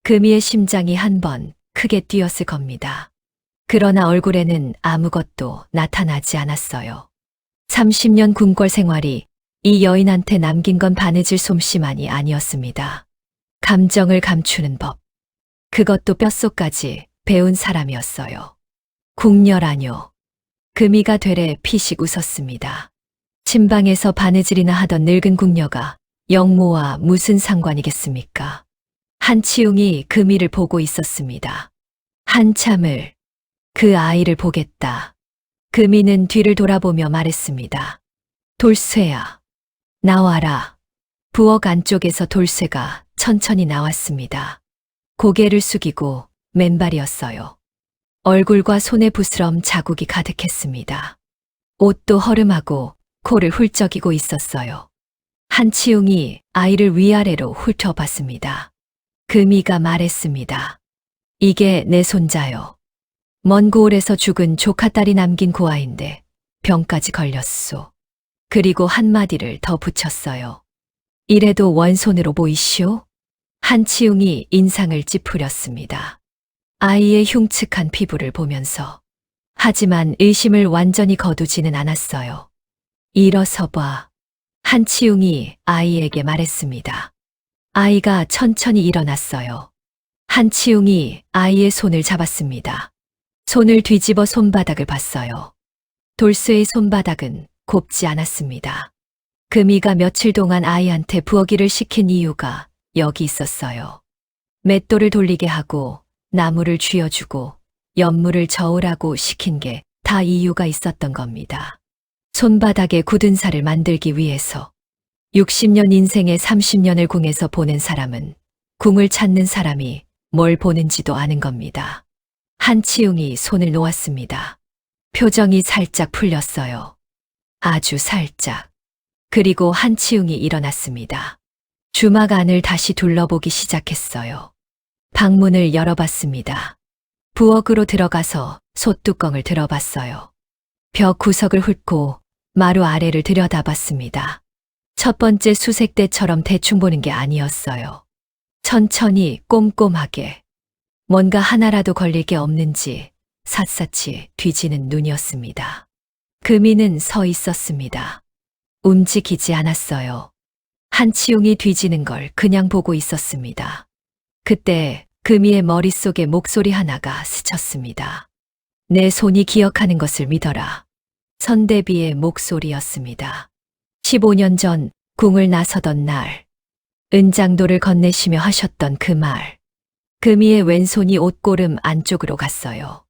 금이의 심장이 한 번 크게 뛰었을 겁니다. 그러나 얼굴에는 아무것도 나타나지 않았어요. 30년 궁궐 생활이 이 여인한테 남긴 건 바느질 솜씨만이 아니었습니다. 감정을 감추는 법. 그것도 뼛속까지 배운 사람이었어요. 궁녀라뇨. 금이가 되레 피식 웃었습니다. 침방에서 바느질이나 하던 늙은 궁녀가 영모와 무슨 상관이겠습니까? 한치웅이 금이를 보고 있었습니다. 한참을 그 아이를 보겠다. 금이는 뒤를 돌아보며 말했습니다. 돌쇠야, 나와라. 부엌 안쪽에서 돌쇠가 천천히 나왔습니다. 고개를 숙이고 맨발이었어요. 얼굴과 손에 부스럼 자국이 가득했습니다. 옷도 허름하고 코를 훌쩍이고 있었어요. 한치웅이 아이를 위아래로 훑어봤습니다. 금이가 말했습니다. 이게 내 손자요. 먼 고을에서 죽은 조카딸이 남긴 그 아인데 병까지 걸렸소. 그리고 한마디를 더 붙였어요. 이래도 원손으로 보이시오? 한치웅이 인상을 찌푸렸습니다. 아이의 흉측한 피부를 보면서. 하지만 의심을 완전히 거두지는 않았어요. 일어서 봐. 한치웅이 아이에게 말했습니다. 아이가 천천히 일어났어요. 한치웅이 아이의 손을 잡았습니다. 손을 뒤집어 손바닥을 봤어요. 돌쇠의 손바닥은 곱지 않았습니다. 금이가 며칠 동안 아이한테 부엌일을 시킨 이유가 여기 있었어요. 맷돌을 돌리게 하고 나무를 쥐어주고 연물을 저으라고 시킨 게 다 이유가 있었던 겁니다. 손바닥에 굳은 살을 만들기 위해서. 60년 인생의 30년을 궁에서 보낸 사람은 궁을 찾는 사람이 뭘 보는지도 아는 겁니다. 한치웅이 손을 놓았습니다. 표정이 살짝 풀렸어요. 아주 살짝. 그리고 한치웅이 일어났습니다. 주막 안을 다시 둘러보기 시작했어요. 방문을 열어봤습니다. 부엌으로 들어가서 솥뚜껑을 들어봤어요. 벽 구석을 훑고 마루 아래를 들여다봤습니다. 첫 번째 수색 때처럼 대충 보는 게 아니었어요. 천천히 꼼꼼하게 뭔가 하나라도 걸릴 게 없는지 샅샅이 뒤지는 눈이었습니다. 금이는 서 있었습니다. 움직이지 않았어요. 한치웅이 뒤지는 걸 그냥 보고 있었습니다. 그때 금이의 머릿속에 목소리 하나가 스쳤습니다. 내 손이 기억하는 것을 믿어라. 선대비의 목소리였습니다. 15년 전 궁을 나서던 날, 은장도를 건네시며 하셨던 그 말. 금이의 왼손이 옷고름 안쪽으로 갔어요.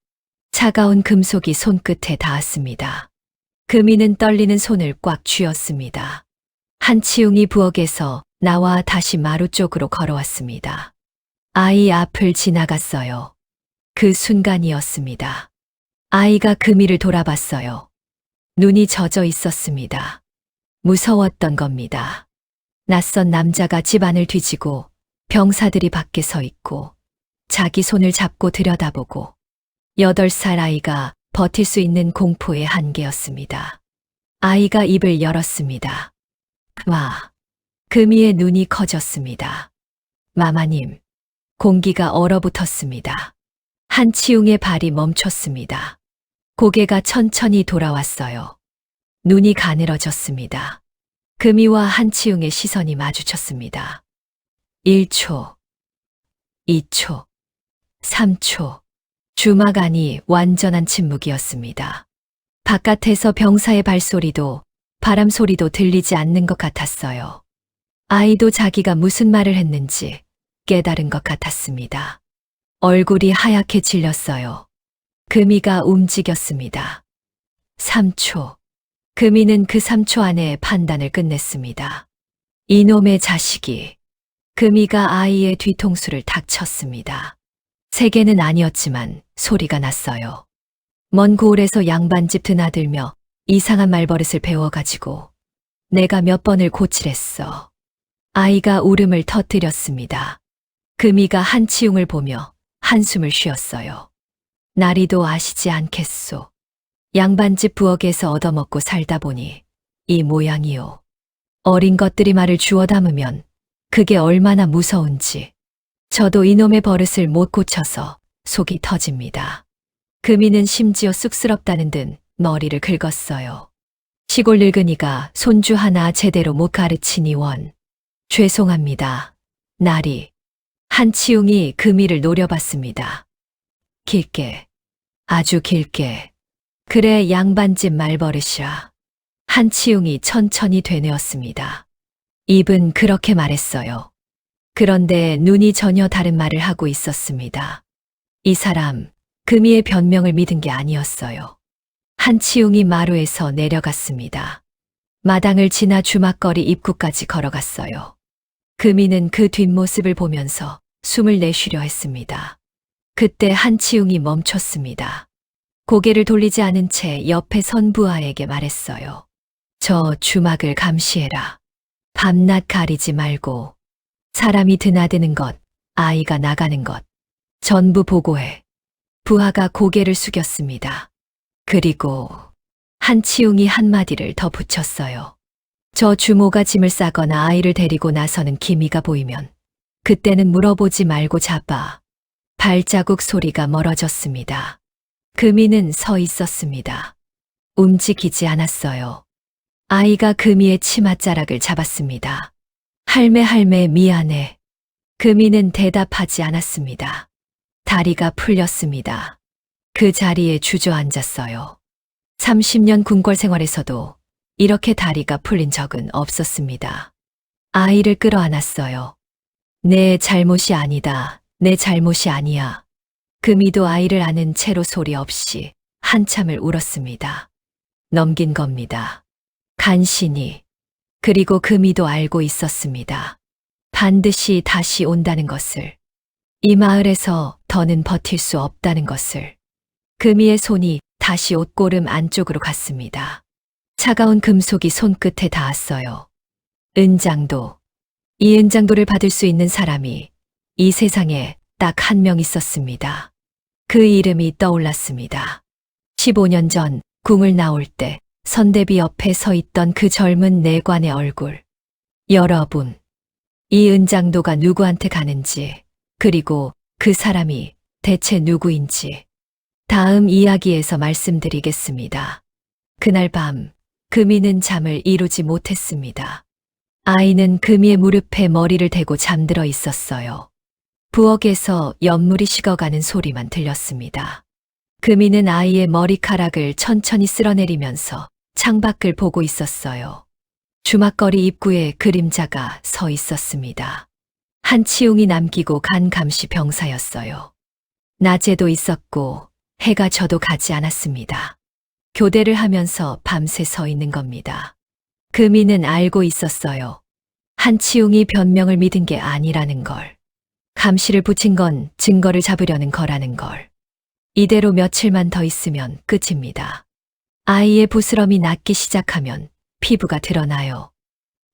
차가운 금속이 손끝에 닿았습니다. 금이는 떨리는 손을 꽉 쥐었습니다. 한치웅이 부엌에서 나와 다시 마루 쪽으로 걸어왔습니다. 아이 앞을 지나갔어요. 그 순간이었습니다. 아이가 금이를 돌아봤어요. 눈이 젖어 있었습니다. 무서웠던 겁니다. 낯선 남자가 집안을 뒤지고 병사들이 밖에 서 있고 자기 손을 잡고 들여다보고 8살 아이가 버틸 수 있는 공포의 한계였습니다. 아이가 입을 열었습니다. 와, 금이의 눈이 커졌습니다. 마마님, 공기가 얼어붙었습니다. 한치웅의 발이 멈췄습니다. 고개가 천천히 돌아왔어요. 눈이 가늘어졌습니다. 금이와 한치웅의 시선이 마주쳤습니다. 1초, 2초, 3초. 주막 안이 완전한 침묵이었습니다. 바깥에서 병사의 발소리도 바람 소리도 들리지 않는 것 같았어요. 아이도 자기가 무슨 말을 했는지 깨달은 것 같았습니다. 얼굴이 하얗게 질렸어요. 금이가 움직였습니다. 3초. 금이는 그 3초 안에 판단을 끝냈습니다. 이놈의 자식이. 금이가 아이의 뒤통수를 탁 쳤습니다. 세게는 아니었지만 소리가 났어요. 먼 고을에서 양반집 드나들며 이상한 말버릇을 배워가지고 내가 몇 번을 고치랬어. 아이가 울음을 터뜨렸습니다. 금이가 한치웅을 보며 한숨을 쉬었어요. 나리도 아시지 않겠소. 양반집 부엌에서 얻어먹고 살다 보니 이 모양이요. 어린 것들이 말을 주워 담으면 그게 얼마나 무서운지. 저도 이놈의 버릇을 못 고쳐서 속이 터집니다. 금이는 심지어 쑥스럽다는 듯 머리를 긁었어요. 시골 늙은이가 손주 하나 제대로 못 가르치니 원. 죄송합니다. 나리. 한치웅이 금이를 노려봤습니다. 길게. 아주 길게. 그래 양반집 말버릇이야. 한치웅이 천천히 되뇌었습니다. 입은 그렇게 말했어요. 그런데 눈이 전혀 다른 말을 하고 있었습니다. 이 사람, 금이의 변명을 믿은 게 아니었어요. 한치웅이 마루에서 내려갔습니다. 마당을 지나 주막거리 입구까지 걸어갔어요. 금이는 그 뒷모습을 보면서 숨을 내쉬려 했습니다. 그때 한치웅이 멈췄습니다. 고개를 돌리지 않은 채 옆에 선 부하에게 말했어요. 저 주막을 감시해라. 밤낮 가리지 말고 사람이 드나드는 것, 아이가 나가는 것 전부 보고해. 부하가 고개를 숙였습니다. 그리고 한치웅이 한마디를 더 붙였어요. 저 주모가 짐을 싸거나 아이를 데리고 나서는 기미가 보이면 그때는 물어보지 말고 잡아. 발자국 소리가 멀어졌습니다. 금이는 서 있었습니다. 움직이지 않았어요. 아이가 금이의 치맛자락을 잡았습니다. 할매 미안해. 금이는 대답하지 않았습니다. 다리가 풀렸습니다. 그 자리에 주저앉았어요. 30년 궁궐 생활에서도 이렇게 다리가 풀린 적은 없었습니다. 아이를 끌어안았어요. 내 잘못이 아니다. 내 잘못이 아니야. 금이도 아이를 안은 채로 소리 없이 한참을 울었습니다. 넘긴 겁니다. 간신히. 그리고 금이도 알고 있었습니다. 반드시 다시 온다는 것을. 이 마을에서 더는 버틸 수 없다는 것을. 금이의 손이 다시 옷고름 안쪽으로 갔습니다. 차가운 금속이 손끝에 닿았어요. 은장도. 이 은장도를 받을 수 있는 사람이 이 세상에 딱 한 명 있었습니다. 그 이름이 떠올랐습니다. 15년 전 궁을 나올 때 선대비 옆에 서 있던 그 젊은 내관의 얼굴. 여러분, 이 은장도가 누구한테 가는지, 그리고 그 사람이 대체 누구인지 다음 이야기에서 말씀드리겠습니다. 그날 밤, 금이는 잠을 이루지 못했습니다. 아이는 금이의 무릎에 머리를 대고 잠들어 있었어요. 부엌에서 연물이 식어가는 소리만 들렸습니다. 금이는 아이의 머리카락을 천천히 쓸어내리면서 창밖을 보고 있었어요. 주막거리 입구에 그림자가 서 있었습니다. 한치웅이 남기고 간 감시 병사였어요. 낮에도 있었고 해가 져도 가지 않았습니다. 교대를 하면서 밤새 서 있는 겁니다. 금이는 알고 있었어요. 한치웅이 변명을 믿은 게 아니라는 걸. 감시를 붙인 건 증거를 잡으려는 거라는 걸. 이대로 며칠만 더 있으면 끝입니다. 아이의 부스럼이 낫기 시작하면 피부가 드러나요.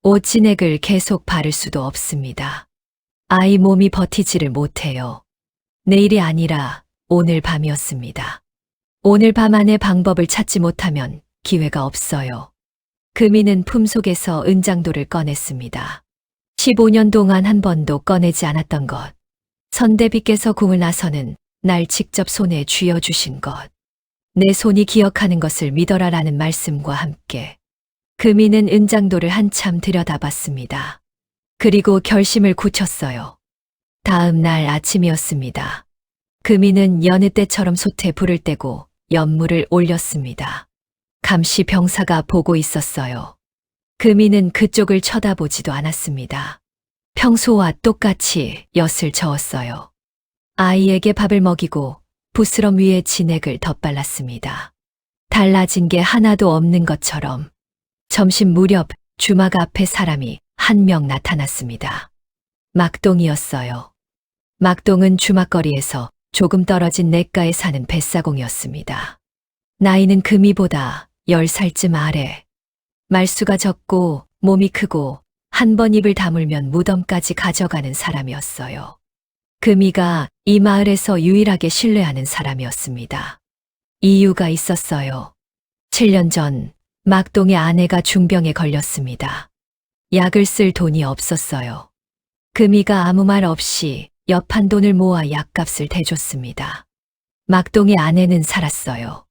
옷 진액을 계속 바를 수도 없습니다. 아이 몸이 버티지를 못해요. 내일이 아니라 오늘 밤이었습니다. 오늘 밤 안에 방법을 찾지 못하면 기회가 없어요. 금이는 품속에서 은장도를 꺼냈습니다. 15년 동안 한 번도 꺼내지 않았던 것. 선대비께서 궁을 나서는 날 직접 손에 쥐어주신 것. 내 손이 기억하는 것을 믿어라라는 말씀과 함께 금이는 은장도를 한참 들여다봤습니다. 그리고 결심을 굳혔어요. 다음 날 아침이었습니다. 금이는 여느 때처럼 솥에 불을 떼고 연물을 올렸습니다. 감시 병사가 보고 있었어요. 금이는 그쪽을 쳐다보지도 않았습니다. 평소와 똑같이 엿을 저었어요. 아이에게 밥을 먹이고 부스럼 위에 진액을 덧발랐습니다. 달라진 게 하나도 없는 것처럼 점심 무렵 주막 앞에 사람이 한 명 나타났습니다. 막동이었어요. 막동은 주막거리에서 조금 떨어진 냇가에 사는 뱃사공이었습니다. 나이는 금이보다 10살쯤 아래. 말수가 적고 몸이 크고 한 번 입을 다물면 무덤까지 가져가는 사람이었어요. 금이가 이 마을에서 유일하게 신뢰하는 사람이었습니다. 이유가 있었어요. 7년 전 막동의 아내가 중병에 걸렸습니다. 약을 쓸 돈이 없었어요. 금이가 아무 말 없이 옆한 돈을 모아 약값을 대줬습니다. 막동의 아내는 살았어요.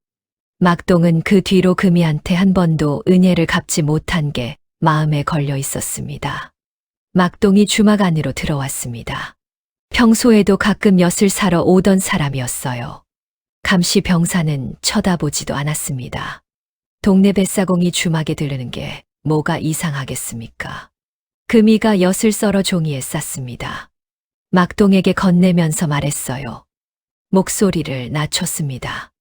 막동은 그 뒤로 금이한테 한 번도 은혜를 갚지 못한 게 마음에 걸려 있었습니다. 막동이 주막 안으로 들어왔습니다. 평소에도 가끔 엿을 사러 오던 사람이었어요. 감시 병사는 쳐다보지도 않았습니다. 동네 뱃사공이 주막에 들르는 게 뭐가 이상하겠습니까? 금이가 엿을 썰어 종이에 쌌습니다. 막동에게 건네면서 말했어요. 목소리를 낮췄습니다.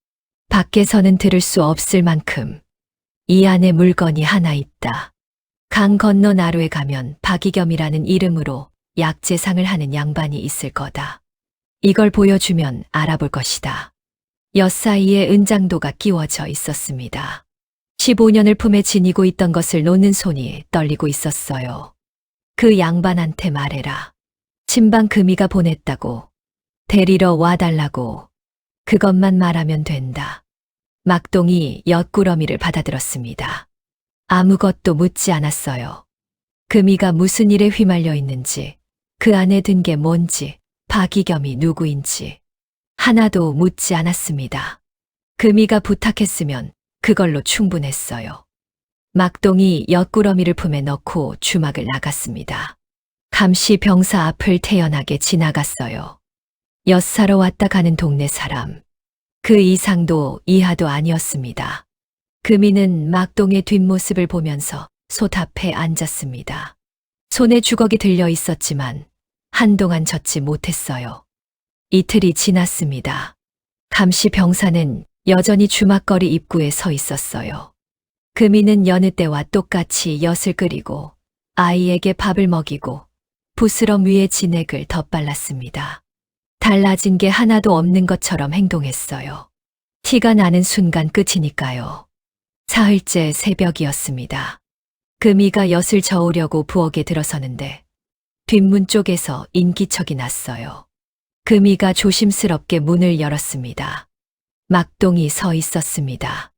밖에서는 들을 수 없을 만큼 이 안에 물건이 하나 있다. 강 건너 나루에 가면 박이겸이라는 이름으로 약재상을 하는 양반이 있을 거다. 이걸 보여주면 알아볼 것이다. 엿 사이에 은장도가 끼워져 있었습니다. 15년을 품에 지니고 있던 것을 놓는 손이 떨리고 있었어요. 그 양반한테 말해라. 친방 금이가 보냈다고. 데리러 와달라고. 그것만 말하면 된다. 막동이 엿구러미를 받아들었습니다. 아무것도 묻지 않았어요. 금이가 무슨 일에 휘말려 있는지, 그 안에 든 게 뭔지, 박이겸이 누구인지 하나도 묻지 않았습니다. 금이가 부탁했으면 그걸로 충분했어요. 막동이 엿구러미를 품에 넣고 주막을 나갔습니다. 감시 병사 앞을 태연하게 지나갔어요. 엿 사러 왔다 가는 동네 사람. 그 이상도 이하도 아니었습니다. 금이는 막동의 뒷모습을 보면서 솥 앞에 앉았습니다. 손에 주걱이 들려 있었지만 한동안 젓지 못했어요. 이틀이 지났습니다. 감시 병사는 여전히 주막거리 입구에 서 있었어요. 금이는 여느 때와 똑같이 엿을 끓이고 아이에게 밥을 먹이고 부스럼 위에 진액을 덧발랐습니다. 달라진 게 하나도 없는 것처럼 행동했어요. 티가 나는 순간 끝이니까요. 사흘째 새벽이었습니다. 금이가 엿을 저으려고 부엌에 들어서는데 뒷문 쪽에서 인기척이 났어요. 금이가 조심스럽게 문을 열었습니다. 막동이 서 있었습니다.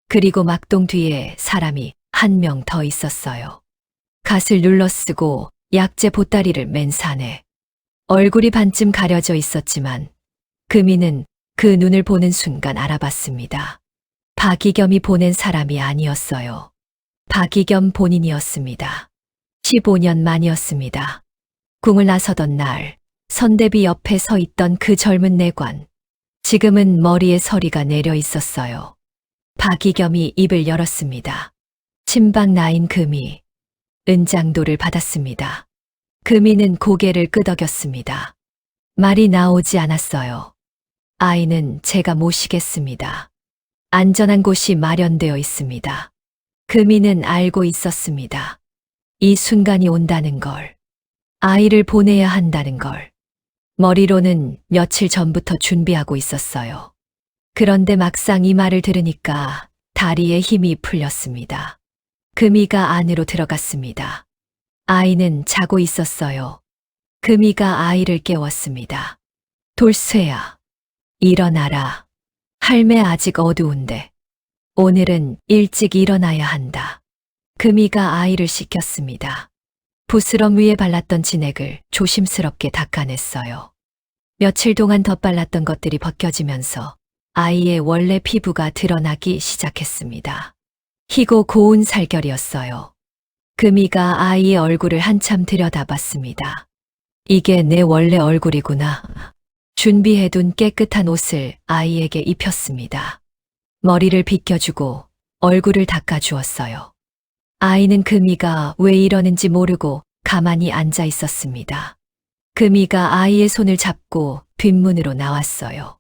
그리고 막동 뒤에 사람이 한 명 더 있었어요. 갓을 눌러쓰고 약재 보따리를 맨 산에. 얼굴이 반쯤 가려져 있었지만 금이는 그 눈을 보는 순간 알아봤습니다. 박이겸이 보낸 사람이 아니었어요. 박이겸 본인이었습니다. 15년 만이었습니다. 궁을 나서던 날 선대비 옆에 서 있던 그 젊은 내관. 지금은 머리에 서리가 내려 있었어요. 박이겸이 입을 열었습니다. 친박 나인 금이 은장도를 받았습니다. 금이는 고개를 끄덕였습니다. 말이 나오지 않았어요. 아이는 제가 모시겠습니다. 안전한 곳이 마련되어 있습니다. 금이는 알고 있었습니다. 이 순간이 온다는 걸. 아이를 보내야 한다는 걸. 머리로는 며칠 전부터 준비하고 있었어요. 그런데 막상 이 말을 들으니까 다리에 힘이 풀렸습니다. 금이가 안으로 들어갔습니다. 아이는 자고 있었어요. 금이가 아이를 깨웠습니다. 돌쇠야, 일어나라. 할매 아직 어두운데. 오늘은 일찍 일어나야 한다. 금이가 아이를 시켰습니다. 부스럼 위에 발랐던 진액을 조심스럽게 닦아냈어요. 며칠 동안 덧발랐던 것들이 벗겨지면서 아이의 원래 피부가 드러나기 시작했습니다. 희고 고운 살결이었어요. 금이가 아이의 얼굴을 한참 들여다봤습니다. 이게 내 원래 얼굴이구나. 준비해둔 깨끗한 옷을 아이에게 입혔습니다. 머리를 빗겨주고 얼굴을 닦아주었어요. 아이는 금이가 왜 이러는지 모르고 가만히 앉아 있었습니다. 금이가 아이의 손을 잡고 뒷문으로 나왔어요.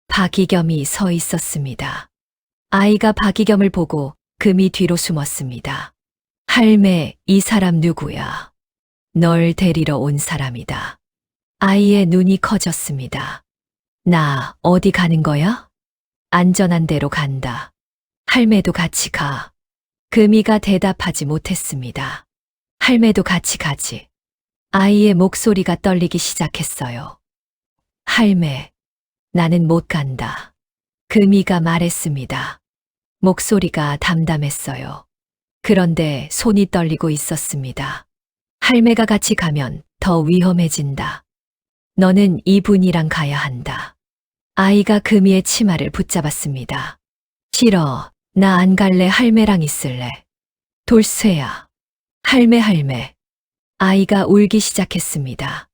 박이겸이 서 있었습니다. 아이가 박이겸을 보고 금이 뒤로 숨었습니다. 할매, 이 사람 누구야? 널 데리러 온 사람이다. 아이의 눈이 커졌습니다. 나 어디 가는 거야? 안전한 데로 간다. 할매도 같이 가. 금이가 대답하지 못했습니다. 할매도 같이 가지. 아이의 목소리가 떨리기 시작했어요. 할매, 나는 못 간다. 금이가 말했습니다. 목소리가 담담했어요. 그런데 손이 떨리고 있었습니다. 할매가 같이 가면 더 위험해진다. 너는 이분이랑 가야 한다. 아이가 금이의 치마를 붙잡았습니다. 싫어. 나 안 갈래. 할매랑 있을래. 돌쇠야. 할매. 아이가 울기 시작했습니다.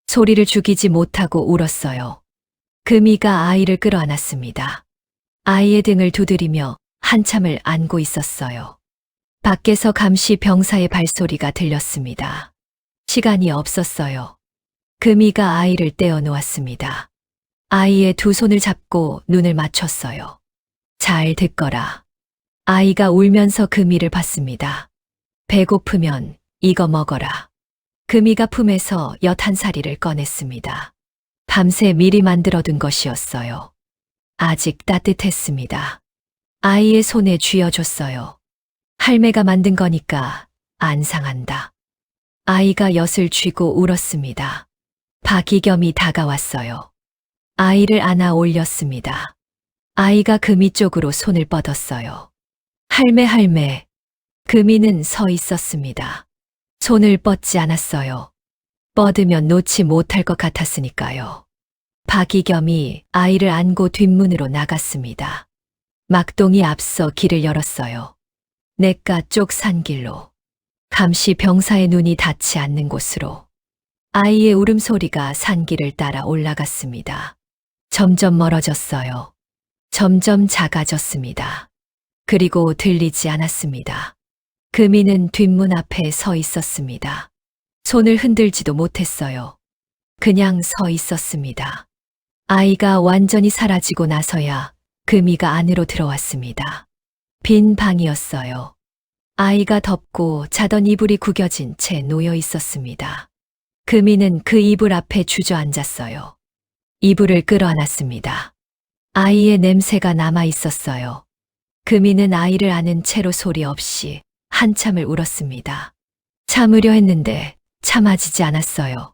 소리를 죽이지 못하고 울었어요. 금이가 아이를 끌어안았습니다. 아이의 등을 두드리며 한참을 안고 있었어요. 밖에서 감시 병사의 발소리가 들렸습니다. 시간이 없었어요. 금이가 아이를 떼어 놓았습니다. 아이의 두 손을 잡고 눈을 맞췄어요. 잘 듣거라. 아이가 울면서 금이를 봤습니다. 배고프면 이거 먹어라. 금이가 품에서 엿 한 사리를 꺼냈습니다. 밤새 미리 만들어둔 것이었어요. 아직 따뜻했습니다. 아이의 손에 쥐어줬어요. 할매가 만든 거니까 안 상한다. 아이가 엿을 쥐고 울었습니다. 박이겸이 다가왔어요. 아이를 안아 올렸습니다. 아이가 금이 쪽으로 손을 뻗었어요. 할매. 금이는 서 있었습니다. 손을 뻗지 않았어요. 뻗으면 놓지 못할 것 같았으니까요. 박이겸이 아이를 안고 뒷문으로 나갔습니다. 막동이 앞서 길을 열었어요. 냇가 쪽 산길로. 감시 병사의 눈이 닿지 않는 곳으로. 아이의 울음소리가 산길을 따라 올라갔습니다. 점점 멀어졌어요. 점점 작아졌습니다. 그리고 들리지 않았습니다. 금이는 뒷문 앞에 서 있었습니다. 손을 흔들지도 못했어요. 그냥 서 있었습니다. 아이가 완전히 사라지고 나서야 금이가 안으로 들어왔습니다. 빈 방이었어요. 아이가 덮고 자던 이불이 구겨진 채 놓여 있었습니다. 금이는 그 이불 앞에 주저앉았어요. 이불을 끌어안았습니다. 아이의 냄새가 남아 있었어요. 금이는 아이를 안은 채로 소리 없이 한참을 울었습니다. 참으려 했는데 참아지지 않았어요.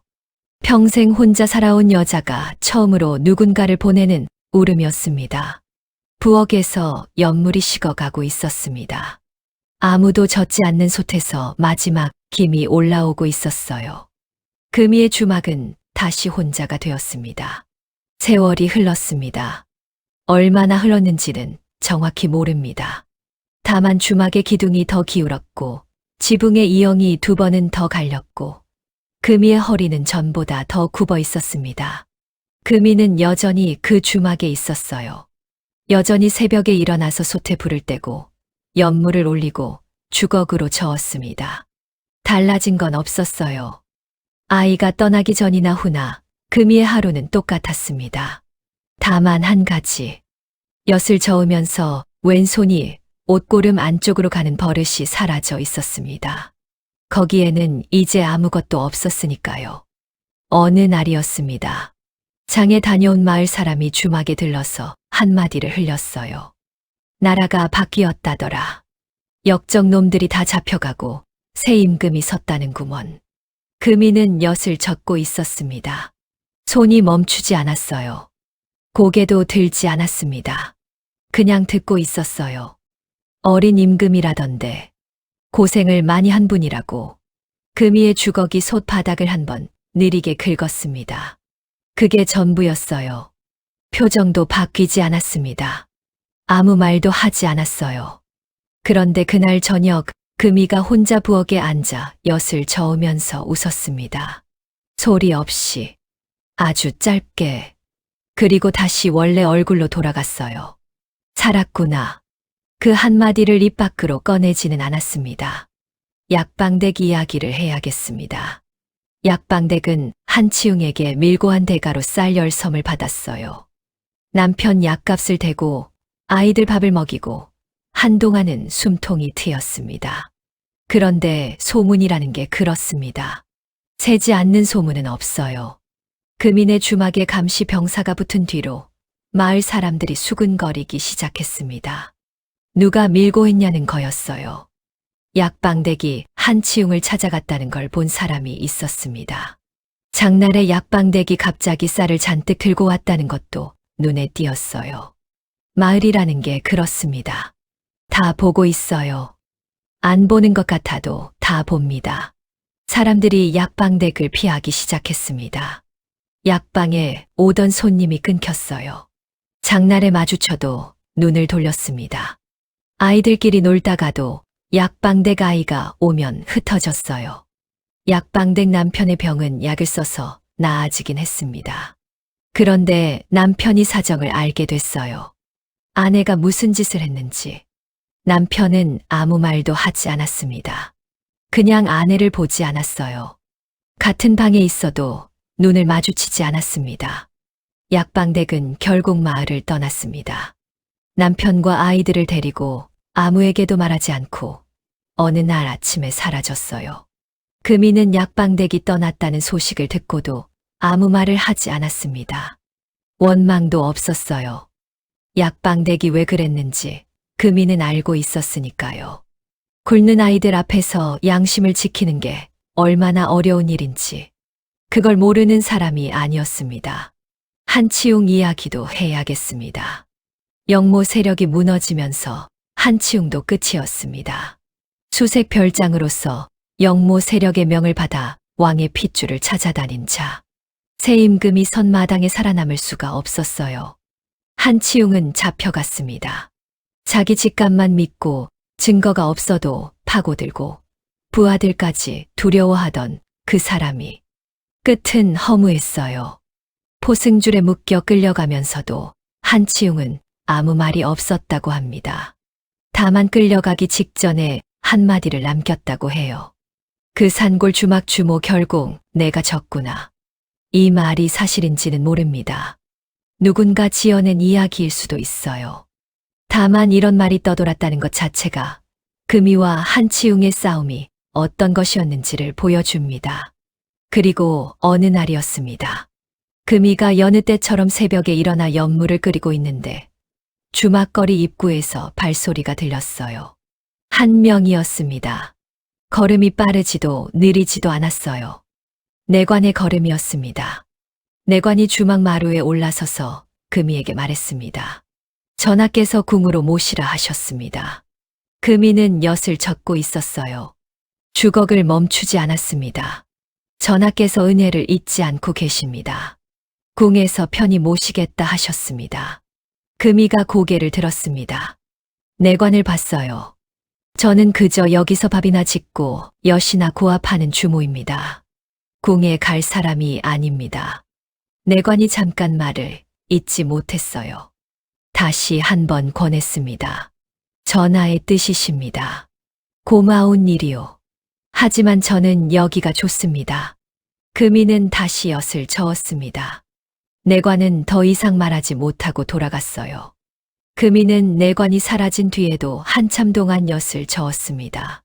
평생 혼자 살아온 여자가 처음으로 누군가를 보내는 울음이었습니다. 부엌에서 연물이 식어가고 있었습니다. 아무도 젖지 않는 솥에서 마지막 김이 올라오고 있었어요. 금이의 주막은 다시 혼자가 되었습니다. 세월이 흘렀습니다. 얼마나 흘렀는지는 정확히 모릅니다. 다만 주막의 기둥이 더 기울었고 지붕의 이형이 2번은 더 갈렸고 금이의 허리는 전보다 더 굽어 있었습니다. 금이는 여전히 그 주막에 있었어요. 여전히 새벽에 일어나서 솥에 불을 떼고 연물을 올리고 주걱으로 저었습니다. 달라진 건 없었어요. 아이가 떠나기 전이나 후나 금이의 하루는 똑같았습니다. 다만 한 가지. 엿을 저으면서 왼손이 옷고름 안쪽으로 가는 버릇이 사라져 있었습니다. 거기에는 이제 아무것도 없었으니까요. 어느 날이었습니다. 장에 다녀온 마을 사람이 주막에 들러서 한마디를 흘렸어요. 나라가 바뀌었다더라. 역적 놈들이 다 잡혀가고 새 임금이 섰다는구먼. 금이는 엿을 젓고 있었습니다. 손이 멈추지 않았어요. 고개도 들지 않았습니다. 그냥 듣고 있었어요. 어린 임금이라던데 고생을 많이 한 분이라고. 금이의 주걱이 솥 바닥을 한번 느리게 긁었습니다. 그게 전부였어요. 표정도 바뀌지 않았습니다. 아무 말도 하지 않았어요. 그런데 그날 저녁 금이가 혼자 부엌에 앉아 엿을 저으면서 웃었습니다. 소리 없이 아주 짧게. 그리고 다시 원래 얼굴로 돌아갔어요. 살았구나. 그 한마디를 입 밖으로 꺼내지는 않았습니다. 약방댁 이야기를 해야겠습니다. 약방댁은 한치웅에게 밀고한 대가로 쌀 10섬을 받았어요. 남편 약값을 대고 아이들 밥을 먹이고 한동안은 숨통이 트였습니다. 그런데 소문이라는 게 그렇습니다. 새지 않는 소문은 없어요. 금인의 주막에 감시 병사가 붙은 뒤로 마을 사람들이 수근거리기 시작했습니다. 누가 밀고 했냐는 거였어요. 약방댁이 한치웅을 찾아갔다는 걸 본 사람이 있었습니다. 장날에 약방댁이 갑자기 쌀을 잔뜩 들고 왔다는 것도 눈에 띄었어요. 마을이라는 게 그렇습니다. 다 보고 있어요. 안 보는 것 같아도 다 봅니다. 사람들이 약방댁을 피하기 시작했습니다. 약방에 오던 손님이 끊겼어요. 장날에 마주쳐도 눈을 돌렸습니다. 아이들끼리 놀다가도 약방댁 아이가 오면 흩어졌어요. 약방댁 남편의 병은 약을 써서 나아지긴 했습니다. 그런데 남편이 사정을 알게 됐어요. 아내가 무슨 짓을 했는지. 남편은 아무 말도 하지 않았습니다. 그냥 아내를 보지 않았어요. 같은 방에 있어도 눈을 마주치지 않았습니다. 약방댁은 결국 마을을 떠났습니다. 남편과 아이들을 데리고 아무에게도 말하지 않고 어느 날 아침에 사라졌어요. 금이는 약방댁이 떠났다는 소식을 듣고도 아무 말을 하지 않았습니다. 원망도 없었어요. 약방댁이 왜 그랬는지 금이는 알고 있었으니까요. 굶는 아이들 앞에서 양심을 지키는 게 얼마나 어려운 일인지 그걸 모르는 사람이 아니었습니다. 한치웅 이야기도 해야겠습니다. 영모 세력이 무너지면서 한치웅도 끝이었습니다. 수색 별장으로서 영모 세력의 명을 받아 왕의 핏줄을 찾아다닌 자. 새 임금이 선마당에 살아남을 수가 없었어요. 한치웅은 잡혀갔습니다. 자기 직감만 믿고 증거가 없어도 파고들고 부하들까지 두려워하던 그 사람이 끝은 허무했어요. 포승줄에 묶여 끌려가면서도 한치웅은 아무 말이 없었다고 합니다. 다만 끌려가기 직전에 한마디를 남겼다고 해요. 그 산골 주막 주모 결국 내가 졌구나. 이 말이 사실인지는 모릅니다. 누군가 지어낸 이야기일 수도 있어요. 다만 이런 말이 떠돌았다는 것 자체가 금이와 한치웅의 싸움이 어떤 것이었는지를 보여줍니다. 그리고 어느 날이었습니다. 금이가 여느 때처럼 새벽에 일어나 연물을 끓이고 있는데 주막거리 입구에서 발소리가 들렸어요. 한 명이었습니다. 걸음이 빠르지도 느리지도 않았어요. 내관의 걸음이었습니다. 내관이 주막 마루에 올라서서 금이에게 말했습니다. 전하께서 궁으로 모시라 하셨습니다. 금이는 엿을 젓고 있었어요. 주걱을 멈추지 않았습니다. 전하께서 은혜를 잊지 않고 계십니다. 궁에서 편히 모시겠다 하셨습니다. 금이가 고개를 들었습니다. 내관을 봤어요. 저는 그저 여기서 밥이나 짓고 엿이나 고압하는 주모입니다. 궁에 갈 사람이 아닙니다. 내관이 잠깐 말을 잊지 못했어요. 다시 한번 권했습니다. 전하의 뜻이십니다. 고마운 일이요. 하지만 저는 여기가 좋습니다. 금이는 다시 엿을 저었습니다. 내관은 더 이상 말하지 못하고 돌아갔어요. 금이는 내관이 사라진 뒤에도 한참 동안 엿을 저었습니다.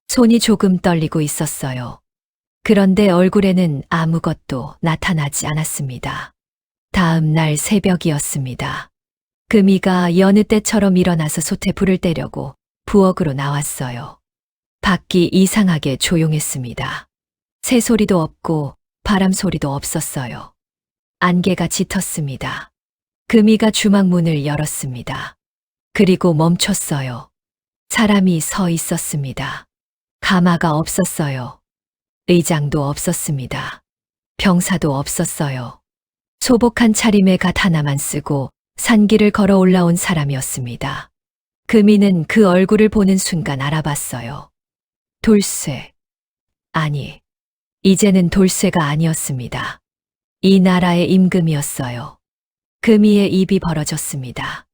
손이 조금 떨리고 있었어요. 그런데 얼굴에는 아무것도 나타나지 않았습니다. 다음 날 새벽이었습니다. 금이가 여느 때처럼 일어나서 솥에 불을 때려고 부엌으로 나왔어요. 밖이 이상하게 조용했습니다. 새소리도 없고 바람소리도 없었어요. 안개가 짙었습니다. 금이가 주막 문을 열었습니다. 그리고 멈췄어요. 사람이 서 있었습니다. 가마가 없었어요. 의장도 없었습니다. 병사도 없었어요. 소복한 차림에 갓 하나만 쓰고 산길을 걸어 올라온 사람이었습니다. 금이는 그 얼굴을 보는 순간 알아봤어요. 돌쇠. 아니, 이제는 돌쇠가 아니었습니다. 이 나라의 임금이었어요. 금이의 입이 벌어졌습니다.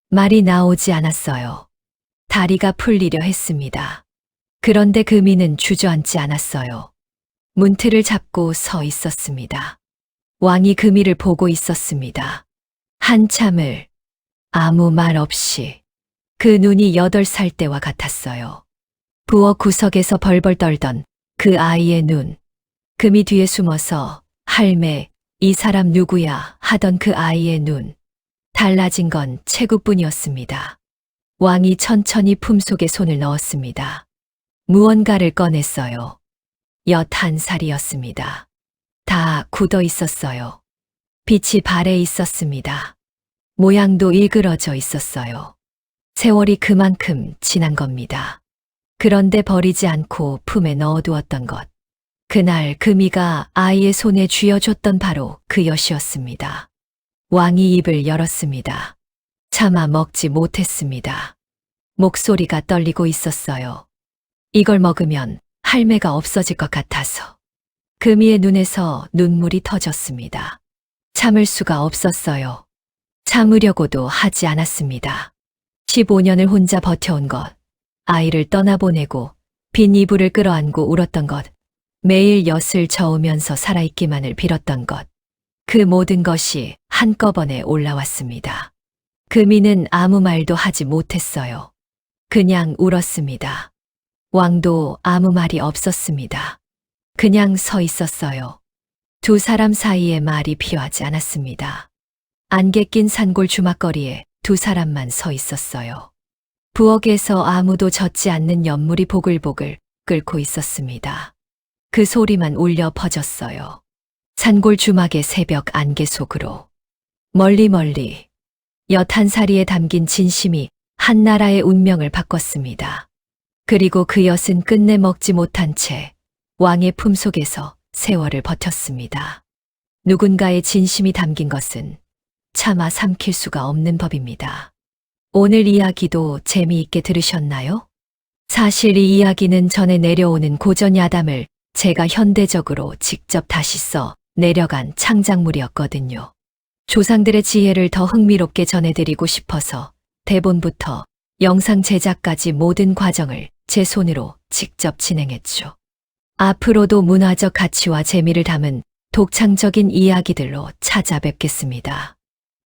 말이 나오지 않았어요. 다리가 풀리려 했습니다. 그런데 금이는 주저앉지 않았어요. 문틀을 잡고 서 있었습니다. 왕이 금이를 보고 있었습니다. 한참을 아무 말 없이 그 눈이 8살 때와 같았어요. 부엌 구석에서 벌벌 떨던 그 아이의 눈. 금이 뒤에 숨어서 할매, 이 사람 누구야 하던 그 아이의 눈. 달라진 건 체구뿐이었습니다. 왕이 천천히 품속에 손을 넣었습니다. 무언가를 꺼냈어요. 엿 한 살이었습니다. 다 굳어 있었어요. 빛이 발해 있었습니다. 모양도 일그러져 있었어요. 세월이 그만큼 지난 겁니다. 그런데 버리지 않고 품에 넣어두었던 것. 그날 금이가 아이의 손에 쥐어줬던 바로 그 엿이었습니다. 왕이 입을 열었습니다. 차마 먹지 못했습니다. 목소리가 떨리고 있었어요. 이걸 먹으면 할매가 없어질 것 같아서. 금이의 눈에서 눈물이 터졌습니다. 참을 수가 없었어요. 참으려고도 하지 않았습니다. 15년을 혼자 버텨온 것, 아이를 떠나보내고 빈 이불을 끌어안고 울었던 것, 매일 엿을 저으면서 살아있기만을 빌었던 것, 그 모든 것이 한꺼번에 올라왔습니다. 금이는 아무 말도 하지 못했어요. 그냥 울었습니다. 왕도 아무 말이 없었습니다. 그냥 서 있었어요. 두 사람 사이에 말이 필요하지 않았습니다. 안개 낀 산골 주막거리에 두 사람만 서 있었어요. 부엌에서 아무도 젖지 않는 연물이 보글보글 끓고 있었습니다. 그 소리만 울려 퍼졌어요. 산골 주막의 새벽 안개 속으로. 멀리 엿 한 사리에 담긴 진심이 한 나라의 운명을 바꿨습니다. 그리고 그 엿은 끝내 먹지 못한 채 왕의 품속에서 세월을 버텼습니다. 누군가의 진심이 담긴 것은 차마 삼킬 수가 없는 법입니다. 오늘 이야기도 재미있게 들으셨나요? 사실 이 이야기는 전에 내려오는 고전 야담을 제가 현대적으로 직접 다시 써 내려간 창작물이었거든요. 조상들의 지혜를 더 흥미롭게 전해드리고 싶어서 대본부터 영상 제작까지 모든 과정을 제 손으로 직접 진행했죠. 앞으로도 문화적 가치와 재미를 담은 독창적인 이야기들로 찾아뵙겠습니다.